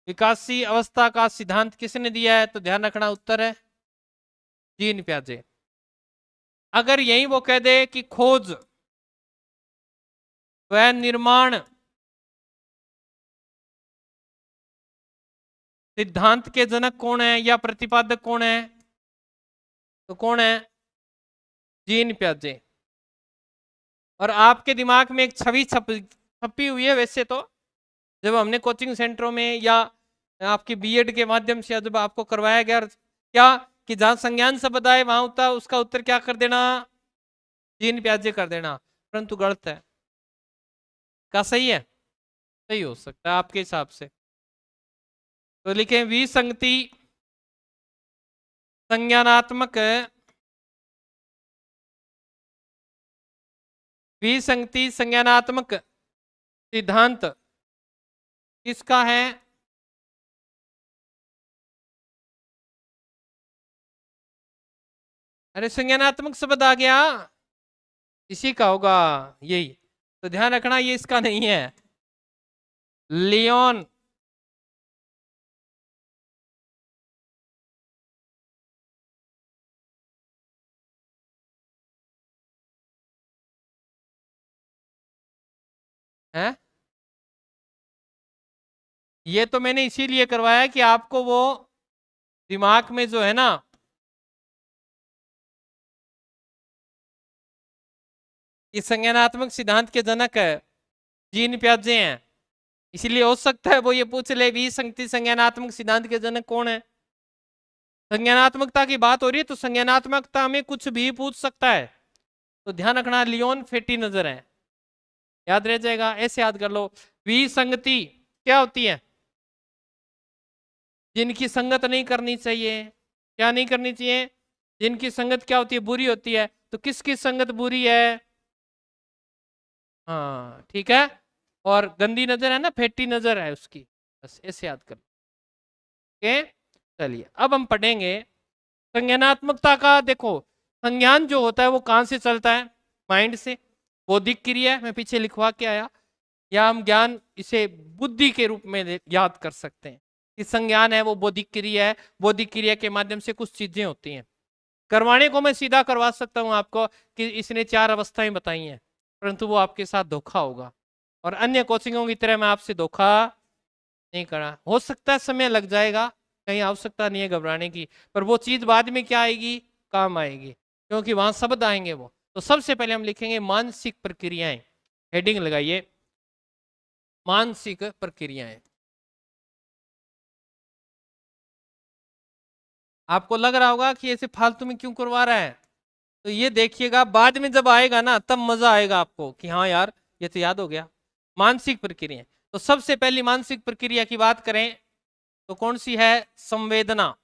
विकासी अवस्था का सिद्धांत किसने दिया है, तो ध्यान रखना उत्तर है जीन प्याजे। अगर यही वो कह दे कि खोज व निर्माण सिद्धांत के जनक कौन है या प्रतिपादक कौन है, तो कौन है? जीन प्याजे। और आपके दिमाग में एक छवि छपी हुई है वैसे तो, जब हमने कोचिंग सेंटरों में या आपके बीएड के माध्यम से जब आपको करवाया गया, क्या कि जहां संज्ञान शब्द आए वहां होता उसका उत्तर क्या कर देना? जीन प्याजे कर देना। परंतु गलत है। क्या सही है? सही हो सकता है आपके हिसाब से। तो लिखें विसंगति संज्ञानात्मक विसंगति संज्ञानात्मक सिद्धांत किसका है? अरे संज्ञानात्मक शब्द आ गया, इसी का होगा यही, तो ध्यान रखना ये इसका नहीं है। लियोन है, ये तो मैंने इसीलिए करवाया कि आपको वो दिमाग में जो है ना, ये संज्ञानात्मक सिद्धांत के जनक जीन प्याजे हैं, इसीलिए हो सकता है वो ये पूछ ले भी संगति संज्ञानात्मक सिद्धांत के जनक कौन है। संज्ञानात्मकता की बात हो रही है तो संज्ञानात्मकता में कुछ भी पूछ सकता है, तो ध्यान रखना लियोन फेटी नजर है, याद रह जाएगा, ऐसे याद कर लो। विसंगति क्या होती है? जिनकी संगत नहीं करनी चाहिए। क्या नहीं करनी चाहिए? जिनकी संगत क्या होती है? बुरी होती है। तो किसकी संगत बुरी है? हाँ ठीक है, और गंदी नजर है ना, फेटी नजर है उसकी, बस ऐसे याद कर। ओके चलिए अब हम पढ़ेंगे संज्ञानात्मकता का। देखो संज्ञान जो होता है वो कहां से चलता है? माइंड से। बौद्धिक क्रिया मैं पीछे लिखवा के आया, या हम ज्ञान इसे बुद्धि के रूप में याद कर सकते हैं कि संज्ञान है वो बौद्धिक क्रिया है, बौद्धिक क्रिया के माध्यम से कुछ चीजें होती हैं। करवाने को मैं सीधा करवा सकता हूं आपको कि इसने 4 अवस्थाएं बताई हैं, परंतु वो आपके साथ धोखा होगा, और अन्य कोचिंगों की तरह मैं आपसे धोखा नहीं करा। हो सकता है समय लग जाएगा, कहीं आवश्यकता नहीं है घबराने की, पर वो चीज बाद में क्या आएगी? काम आएगी, क्योंकि वहां शब्द आएंगे वो। तो सबसे पहले हम लिखेंगे मानसिक प्रक्रियाएं, हेडिंग लगाइए मानसिक प्रक्रियाएं। आपको लग रहा होगा कि ऐसे फालतू में क्यों करवा रहा है, तो ये देखिएगा बाद में जब आएगा ना तब मजा आएगा आपको कि हाँ यार ये तो याद हो गया। मानसिक प्रक्रिया, तो सबसे पहली मानसिक प्रक्रिया की बात करें तो कौन सी है? संवेदना।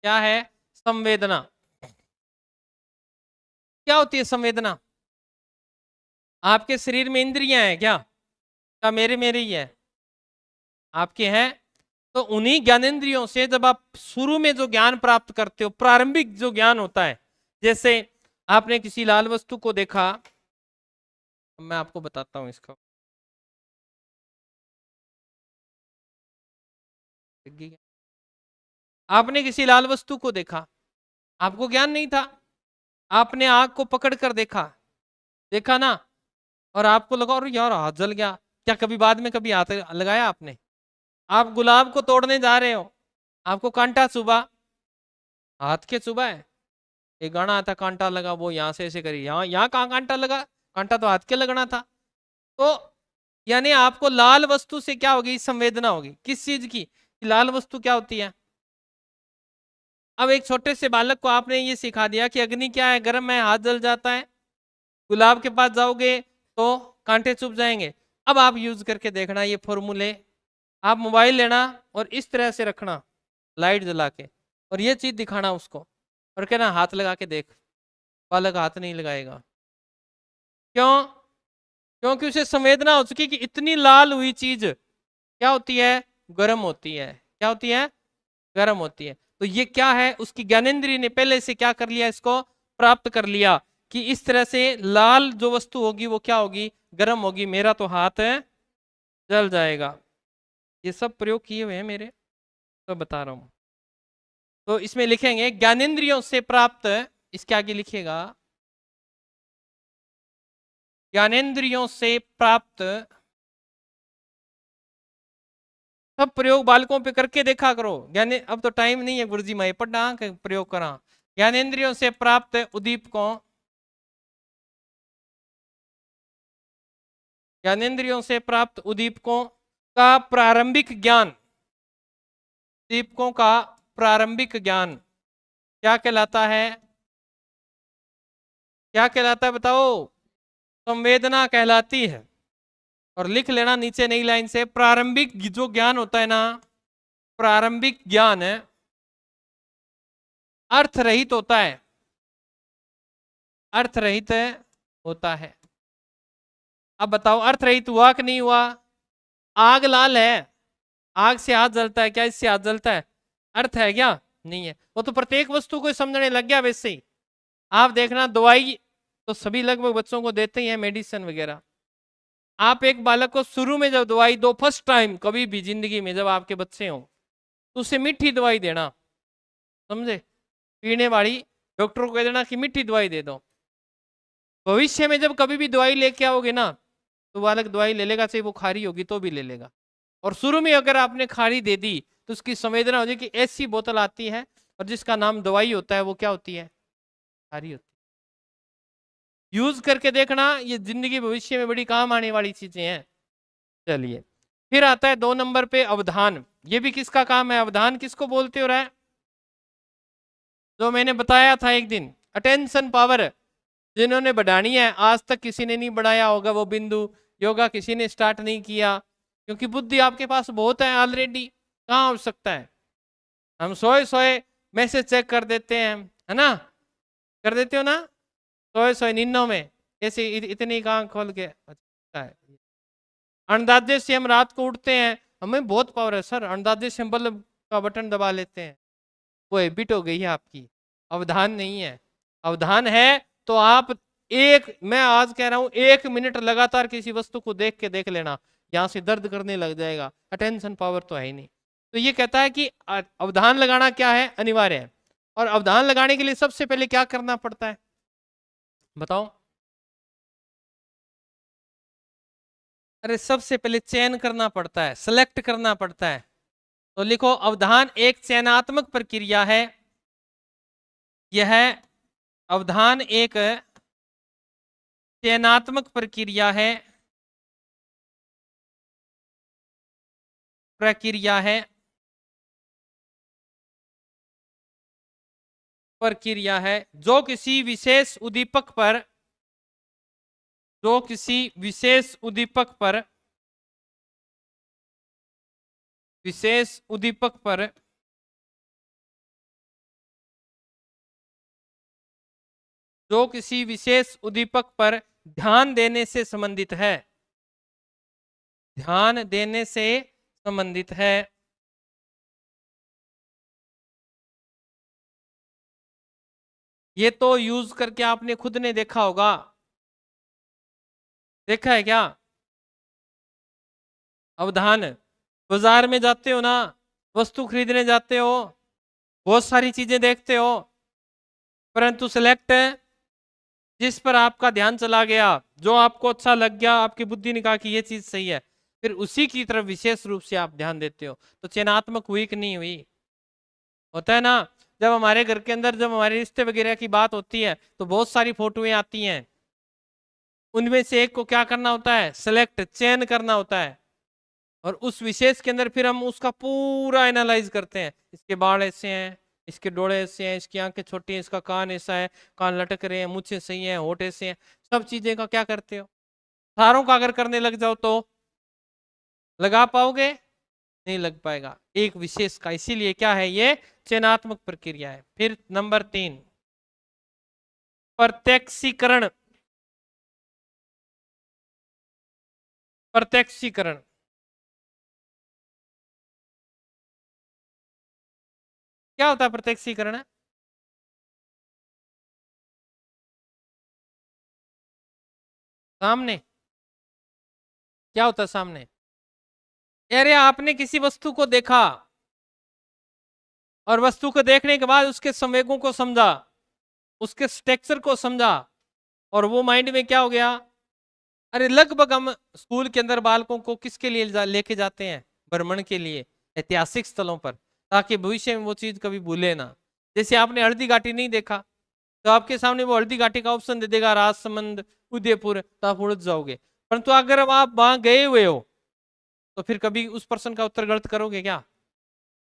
क्या है? संवेदना। क्या होती है संवेदना? आपके शरीर में इंद्रियां हैं क्या मेरे मेरे ही है? आपके हैं। तो उन्हीं ज्ञानेंद्रियों से जब आप शुरू में जो ज्ञान प्राप्त करते हो, प्रारंभिक जो ज्ञान होता है, जैसे आपने किसी लाल वस्तु को देखा, मैं आपको बताता हूं इसका। आपने किसी लाल वस्तु को देखा, आपको ज्ञान नहीं था, आपने आग को पकड़ कर देखा, देखा ना, और आपको लगा और यार हाथ जल गया। क्या कभी बाद में कभी हाथ लगाया आपने? आप गुलाब को तोड़ने जा रहे हो, आपको कांटा चुभा, हाथ के चुभा है। एक गाना आता कांटा लगा, वो यहाँ से ऐसे करी, यहाँ यहाँ कहाँ कांटा लगा? कांटा तो हाथ के लगना था। तो यानी आपको लाल वस्तु से क्या होगी? संवेदना होगी। किस चीज की? लाल वस्तु क्या होती है? अब एक छोटे से बालक को आपने ये सिखा दिया कि अग्नि क्या है? गर्म है, हाथ जल जाता है। गुलाब के पास जाओगे तो कांटे चुभ जाएंगे। अब आप यूज करके देखना ये फॉर्मूले। आप मोबाइल लेना और इस तरह से रखना लाइट जला के, और ये चीज दिखाना उसको, और कहना हाथ लगा के देख। बालक हाथ नहीं लगाएगा। क्यों? क्योंकि उसे संवेदना हो चुकी कि इतनी लाल हुई चीज क्या होती है? गर्म होती है। क्या होती है? गर्म होती है। तो ये क्या है? उसकी ज्ञानेंद्रिय ने पहले से क्या कर लिया? इसको प्राप्त कर लिया कि इस तरह से लाल जो वस्तु होगी वो क्या होगी? गर्म होगी। मेरा तो हाथ है जल जाएगा। ये सब प्रयोग किए हुए हैं मेरे, तो बता रहा हूं। तो इसमें लिखेंगे ज्ञानेंद्रियों से प्राप्त, इसके आगे लिखिएगा ज्ञानेंद्रियों से प्राप्त। सब प्रयोग बालकों पे करके देखा करो। ज्ञान अब तो टाइम नहीं है गुरुजी, मैं पढ़ा प्रयोग करा। ज्ञानेंद्रियों से प्राप्त उद्दीपकों, ज्ञानेंद्रियों से प्राप्त उद्दीपकों का प्रारंभिक ज्ञान, उद्दीपकों का प्रारंभिक ज्ञान क्या कहलाता है? क्या कहलाता है बताओ? संवेदना कहलाती है। और लिख लेना नीचे नई लाइन से, प्रारंभिक जो ज्ञान होता है ना, प्रारंभिक ज्ञान है अर्थ रहित होता है, अर्थ रहित होता है। अब बताओ अर्थ रहित हुआ कि नहीं हुआ? आग लाल है, आग से हाथ जलता है, क्या इससे हाथ जलता है? अर्थ है क्या? नहीं है। वो तो प्रत्येक वस्तु को समझने लग गया वैसे ही। आप देखना दवाई तो सभी लगभग बच्चों को देते ही हैं, मेडिसिन वगैरह। आप एक बालक को शुरू में जब दवाई दो, फर्स्ट टाइम कभी भी जिंदगी में जब आपके बच्चे हो, तो उसे मीठी दवाई देना, समझे? पीने वाली डॉक्टर को कह देना कि मीठी दवाई दे दो। भविष्य में जब कभी भी दवाई लेके आओगे ना, तो बालक दवाई ले लेगा, चाहे वो खारी होगी तो भी ले लेगा। और शुरू में अगर आपने खारी दे दी तो उसकी संवेदना हो जाए कि ऐसी बोतल आती है और जिसका नाम दवाई होता है, वो क्या होती है? खारी होती है। यूज करके देखना, ये जिंदगी भविष्य में बड़ी काम आने वाली चीजें हैं। चलिए, फिर आता है 2 नंबर पे अवधान। ये भी किसका काम है? अवधान किसको बोलते हो रहा है? जो मैंने बताया था एक दिन, अटेंशन पावर जिन्होंने बढ़ानी है, आज तक किसी ने नहीं बढ़ाया होगा वो बिंदु। योगा किसी ने स्टार्ट नहीं किया, क्योंकि बुद्धि आपके पास बहुत है ऑलरेडी, कहाँ आवश्यकता है? हम सोए सोए मैसेज चेक कर देते हैं, है ना? कर देते हो ना? सोए सोए नींदों में ऐसे इतनी आंख खोल के। अच्छा है। अंदाजे से हम रात को उठते हैं, हमें बहुत पावर है सर, अंदाजे से हम बल्ब का बटन दबा लेते हैं। वो हैबिट हो गई है आपकी, अवधान नहीं है। अवधान है तो आप मैं आज कह रहा हूं 1 मिनट लगातार किसी वस्तु को देख के देख लेना, यहां से दर्द करने लग जाएगा। अटेंशन पावर तो है ही नहीं। तो ये कहता है कि अवधान लगाना क्या है? अनिवार्य है। और अवधान लगाने के लिए सबसे पहले क्या करना पड़ता है, बताओ? अरे सबसे पहले चयन करना पड़ता है, सेलेक्ट करना पड़ता है। तो लिखो, अवधान एक चयनात्मक प्रक्रिया है। यह अवधान एक चयनात्मक प्रक्रिया है, प्रक्रिया है जो किसी विशेष उद्दीपक पर, जो किसी विशेष उद्दीपक पर, विशेष उद्दीपक पर जो किसी विशेष उद्दीपक पर ध्यान देने से संबंधित है, ध्यान देने से संबंधित है। ये तो यूज करके आपने खुद ने देखा होगा, देखा है क्या? अवधान, बाजार में जाते हो ना, वस्तु खरीदने जाते हो, बहुत सारी चीजें देखते हो, परंतु सिलेक्ट जिस पर आपका ध्यान चला गया, जो आपको अच्छा लग गया, आपकी बुद्धि ने कहा कि ये चीज सही है, फिर उसी की तरफ विशेष रूप से आप ध्यान देते हो। तो चयनात्मक हुई कि नहीं हुई? होता है ना? जब हमारे घर के अंदर जब हमारे रिश्ते वगैरह की बात होती है, तो बहुत सारी फोटोएं आती हैं, उनमें से एक को क्या करना होता है? सेलेक्ट, चयन करना होता है। और उस विशेष के अंदर फिर हम उसका पूरा एनालाइज करते हैं, इसके बाल ऐसे हैं, इसके डोळे ऐसे हैं, इसकी आंखें छोटी हैं, इसका कान ऐसा है, कान लटक रहे हैं, मूछें सही हैं, होठ ऐसे हैं, सब चीजें का क्या करते हो? सारों का अगर करने लग जाओ तो लगा पाओगे? नहीं लग पाएगा, एक विशेष का। इसीलिए क्या है ये? चयनात्मक प्रक्रिया है। फिर नंबर 3, प्रत्यक्षीकरण। प्रत्यक्षीकरण क्या होता है? प्रत्यक्षीकरण सामने, क्या होता है सामने? अरे आपने किसी वस्तु को देखा और वस्तु को देखने के बाद उसके संवेगों को समझा, उसके स्ट्रक्चर को समझा, और वो माइंड में क्या हो गया? अरे लगभग हम स्कूल के अंदर बालकों को किसके लिए लेके जाते हैं? भ्रमण के लिए, ऐतिहासिक स्थलों पर, ताकि भविष्य में वो चीज कभी भूले ना। जैसे आपने हल्दी घाटी नहीं देखा, तो आपके सामने वो हल्दी घाटी का ऑप्शन दे देगा, राजसमंद, उदयपुर, तो आप उड़ जाओगे। परंतु अगर आप वहां गए हुए हो, तो फिर कभी उस प्रश्न का उत्तर गलत करोगे क्या?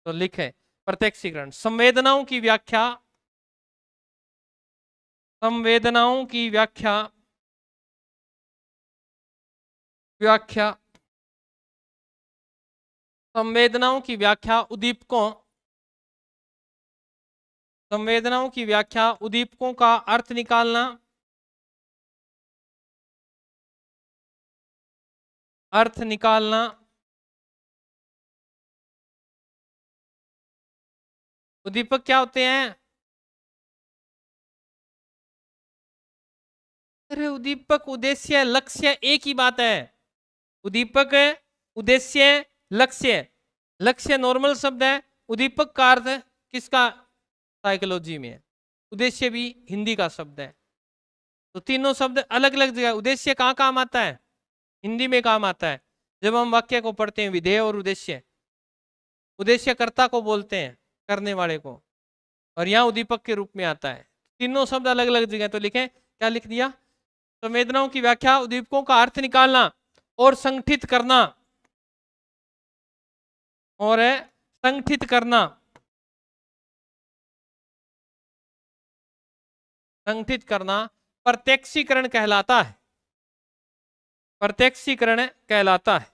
तो लिखे, प्रत्यक्षीकरण संवेदनाओं की व्याख्या, संवेदनाओं की व्याख्या, व्याख्या संवेदनाओं की व्याख्या उद्दीपकों, संवेदनाओं की व्याख्या, उद्दीपकों का अर्थ निकालना, अर्थ निकालना, उद्दीपक क्या होते हैं? अरे उद्दीपक, उद्देश्य, लक्ष्य एक ही बात है। उद्दीपक, उद्देश्य, लक्ष्य। लक्ष्य नॉर्मल शब्द है, उद्दीपक का अर्थ किसका साइकोलॉजी में है, उद्देश्य भी हिंदी का शब्द है। तो तीनों शब्द अलग अलग जगह। उद्देश्य कहाँ काम आता है? हिंदी में काम आता है जब हम वाक्य को पढ़ते हैं, विधेय और उद्देश्य। उद्देश्य कर्ता को बोलते हैं, करने वाले को, और यहाँ उद्दीपक के रूप में आता है। तीनों शब्द अलग अलग जगह। तो लिखें, क्या लिख दिया? संवेदनाओं की व्याख्या, उद्दीपकों का अर्थ निकालना और संगठित करना, और संगठित करना, संगठित करना प्रत्यक्षीकरण कहलाता है, प्रत्यक्षीकरण कहलाता है।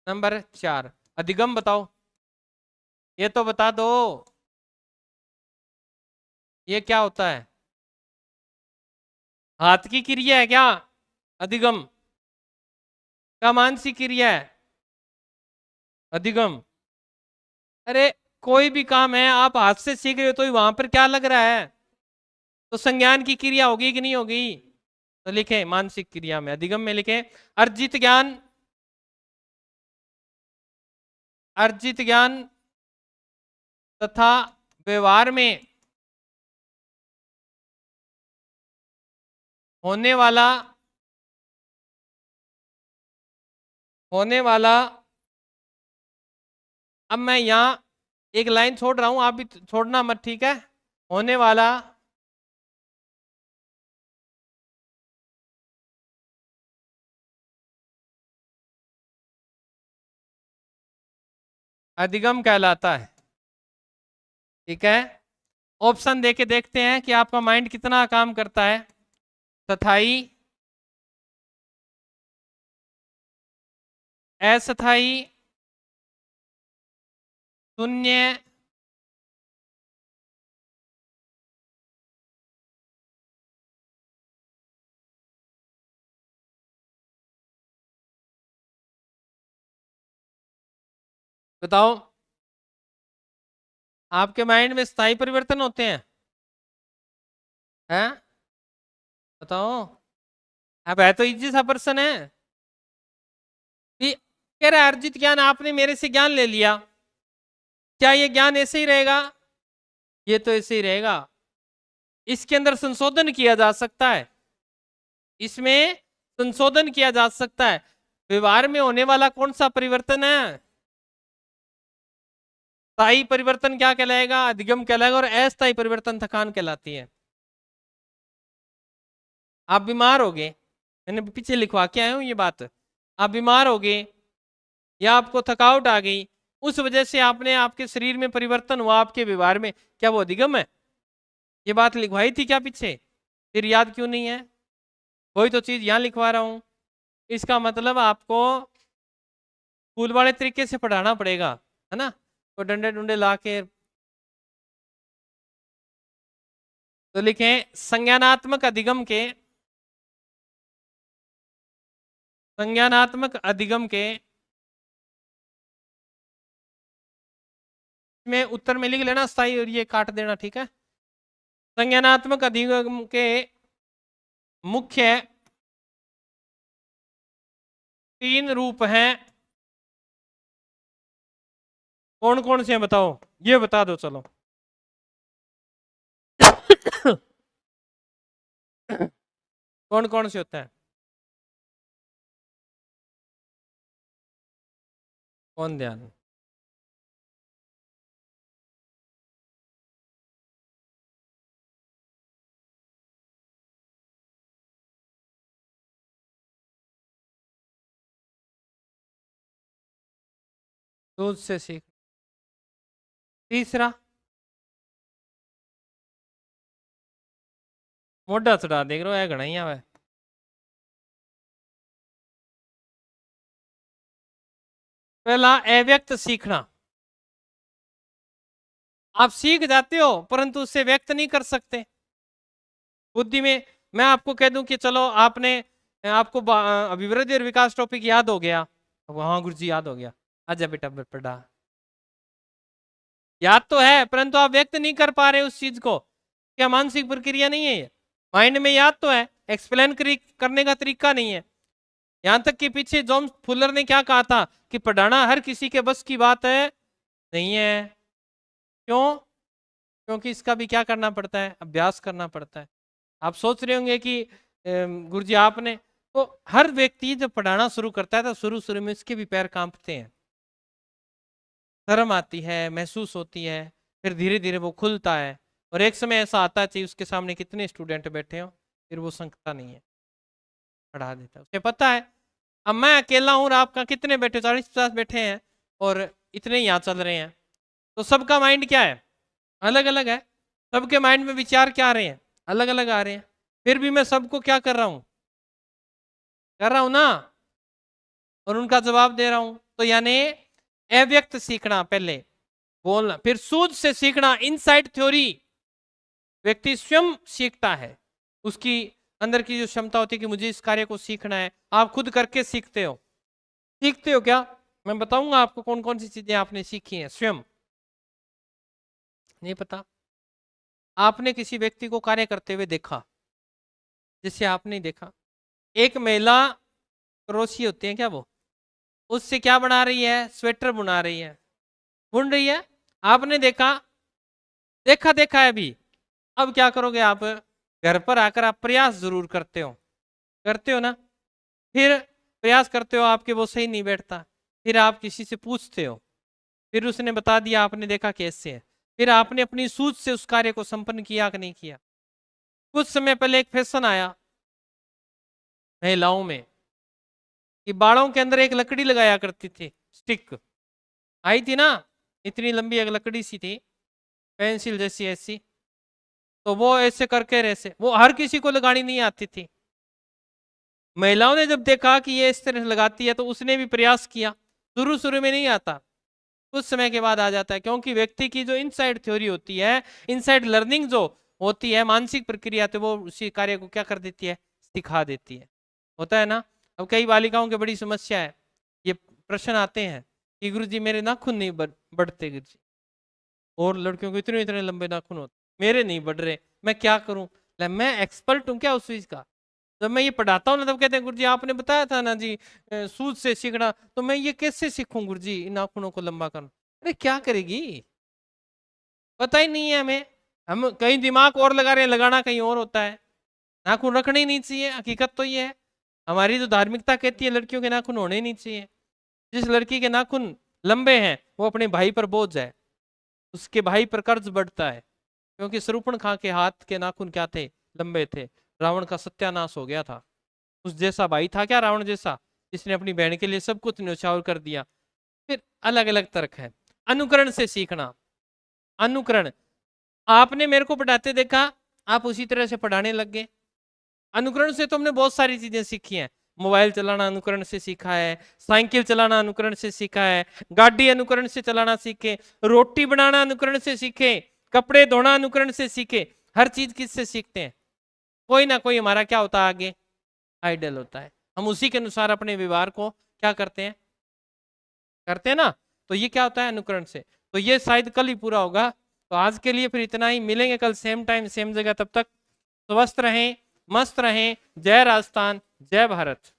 नंबर 4, अधिगम बताओ। ये तो बता दो, ये क्या होता है? हाथ की क्रिया है क्या अधिगम? क्या मानसिक क्रिया है अधिगम? अरे कोई भी काम है आप हाथ से सीख रहे हो तो वहां पर क्या लग रहा है? तो संज्ञान की क्रिया होगी कि नहीं होगी? तो लिखे मानसिक क्रिया में, अधिगम में लिखे अर्जित ज्ञान, अर्जित ज्ञान तथा व्यवहार में होने वाला, होने वाला। अब मैं यहां एक लाइन छोड़ रहा हूं, आप भी छोड़ना मत, ठीक है? होने वाला अधिगम कहलाता है, ठीक है? ऑप्शन देके देखते हैं कि आपका माइंड कितना काम करता है। स्थाई, अस्थाई, शून्य, बताओ। आपके माइंड में स्थायी परिवर्तन होते हैं? हैं? बताओ। अब है तो इजी सा प्रश्न है कि कह रहा है अर्जित ज्ञान, आपने मेरे से ज्ञान ले लिया, क्या ये ज्ञान ऐसे ही रहेगा? ये तो ऐसे ही रहेगा। इसके अंदर संशोधन किया जा सकता है, इसमें संशोधन किया जा सकता है। व्यवहार में होने वाला कौन सा परिवर्तन है? स्थायी परिवर्तन क्या कहलाएगा? अधिगम कहलाएगा। और अस्थायी परिवर्तन थकान कहलाती है। आप बीमार हो गए, मैंने पीछे लिखवा के आया हूं ये बात। आप बीमार हो गए या आपको थकावट आ गई, उस वजह से आपने, आपके शरीर में परिवर्तन हुआ, आपके व्यवहार में, क्या वो अधिगम है? ये बात लिखवाई थी क्या पीछे? फिर याद क्यों नहीं है? वही तो चीज यहां लिखवा रहा हूं। इसका मतलब आपको स्कूल वाले तरीके से पढ़ाना पड़ेगा, है ना? तो डंडे डुंडे ला के। तो लिखें संज्ञानात्मक अधिगम के, संज्ञानात्मक अधिगम के में उत्तर में लिख लेना स्थायी और ये काट देना, ठीक है? संज्ञानात्मक अधिगम के मुख्य 3 रूप हैं। कौन कौन से हैं बताओ, ये बता दो चलो। कौन कौन से होता है? कौन ध्यान? दूध से सीख। तीसरा, मोटा चढ़ा देख रहे हो, है घना ही आवे। पहला, अव्यक्त सीखना। आप सीख जाते हो परंतु उससे व्यक्त नहीं कर सकते बुद्धि में। मैं आपको कह दूं कि चलो आपको अभिवृद्धि और विकास टॉपिक याद हो गया, हाँ गुरु जी याद हो गया, आजा बेटा पढ़ा। याद तो है परंतु आप व्यक्त नहीं कर पा रहे उस चीज को। क्या मानसिक प्रक्रिया नहीं है ये? माइंड में याद तो है, एक्सप्लेन करने का तरीका नहीं है। यहां तक कि पीछे जॉन फुलर ने क्या कहा था कि पढ़ाना हर किसी के बस की बात है नहीं है। क्यों? क्योंकि इसका भी क्या करना पड़ता है, अभ्यास करना पड़ता है। आप सोच रहे होंगे कि गुरुजी आपने तो हर व्यक्ति जब पढ़ाना शुरू करता है तो शुरू शुरू में इसके भी पैर कांपते हैं, शर्म आती है, महसूस होती है, फिर धीरे धीरे वो खुलता है और एक समय ऐसा आता है चाहिए उसके सामने कितने स्टूडेंट बैठे हो फिर वो संकता नहीं है, पढ़ा देता है। उसे पता है अब मैं अकेला हूं और आपका कितने बैठे, 40-50 बैठे हैं और इतने ही यहाँ चल रहे हैं, तो सबका माइंड क्या है, अलग अलग है। सबके माइंड में विचार क्या आ रहे हैं, अलग अलग आ रहे हैं। फिर भी मैं सबको क्या कर रहा हूं ना, और उनका जवाब दे रहा हूं। तो यानी अव्यक्त सीखना पहले बोलना, फिर सूझ से सीखना, इनसाइड थ्योरी। व्यक्ति स्वयं सीखता है, उसकी अंदर की जो क्षमता होती है कि मुझे इस कार्य को सीखना है। आप खुद करके सीखते हो क्या? मैं बताऊंगा आपको कौन कौन सी चीजें आपने सीखी हैं स्वयं। नहीं पता? आपने किसी व्यक्ति को कार्य करते हुए देखा जिससे आपने देखा। एक महिला क्रोशिया होती है क्या, वो उससे क्या बना रही है, स्वेटर बुना रही है, बुन रही है। आपने देखा है अभी। अब क्या करोगे आप, घर पर आकर आप प्रयास जरूर करते हो ना। फिर प्रयास करते हो, आपके वो सही नहीं बैठता, फिर आप किसी से पूछते हो, फिर उसने बता दिया, आपने देखा कैसे है, फिर आपने अपनी सूझ से उस कार्य को संपन्न किया कि नहीं किया। कुछ समय पहले एक फैशन आया महिलाओं में कि बालों के अंदर एक लकड़ी लगाया करती थी, स्टिक आई थी ना, इतनी लंबी एक लकड़ी सी थी, पेंसिल जैसी ऐसी, तो वो ऐसे करके ऐसे, वो हर किसी को लगानी नहीं आती थी। महिलाओं ने जब देखा कि ये इस तरह लगाती है तो उसने भी प्रयास किया। शुरू शुरू में नहीं आता, कुछ समय के बाद आ जाता है, क्योंकि व्यक्ति की जो इनसाइड थ्योरी होती है, इनसाइड लर्निंग जो होती है, मानसिक प्रक्रिया, तो वो उसी कार्य को क्या कर देती है, सिखा देती है। होता है ना। अब कई बालिकाओं की बड़ी समस्या है, ये प्रश्न आते हैं कि गुरुजी मेरे नाखून नहीं बढ़ते गुरुजी, और लड़कियों को इतने इतने लंबे नाखून होते, मेरे नहीं बढ़ रहे, मैं क्या करूं? मैं एक्सपर्ट हूं क्या उस चीज का? जब मैं ये पढ़ाता हूँ ना तब कहते हैं गुरुजी आपने बताया था ना जी सूझ से सीखना, तो मैं ये कैसे सीखूं गुरुजी इन नाखूनों को लंबा करना? अरे क्या करेगी, पता ही नहीं है हमें। हम कहीं दिमाग और लगा रहे हैं, लगाना कहीं और होता है। नाखून रखने ही नहीं चाहिए, हकीकत तो ये है। हमारी जो धार्मिकता कहती है लड़कियों के नाखून होने ही नहीं चाहिए। जिस लड़की के नाखून लंबे हैं वो अपने भाई पर बोझ है, उसके भाई पर कर्ज बढ़ता है, क्योंकि शूर्पणखा के हाथ के नाखून क्या थे, लंबे थे। रावण का सत्यानाश हो गया था। उस जैसा भाई था क्या रावण जैसा, जिसने अपनी बहन के लिए सब कुछ न्यौछावर कर दिया। फिर अलग अलग तर्क है। अनुकरण से सीखना, अनुकरण, आपने मेरे को पढ़ाते देखा, आप उसी तरह से पढ़ाने लग गए। अनुकरण से तो हमने बहुत सारी चीजें सीखी हैं। मोबाइल चलाना अनुकरण से सीखा है, साइकिल चलाना अनुकरण से सीखा है, गाड़ी अनुकरण से चलाना सीखे, रोटी बनाना अनुकरण से सीखे, कपड़े धोना अनुकरण से सीखे। हर चीज किससे सीखते हैं, कोई ना कोई हमारा क्या होता है आगे, आइडल होता है। हम उसी के अनुसार अपने व्यवहार को क्या करते हैं ना। तो ये क्या होता है, अनुकरण से। तो ये शायद कल ही पूरा होगा। तो आज के लिए फिर इतना ही, मिलेंगे कल सेम टाइम सेम जगह। तब तक स्वस्थ रहें, मस्त रहें। जय राजस्थान, जय भारत।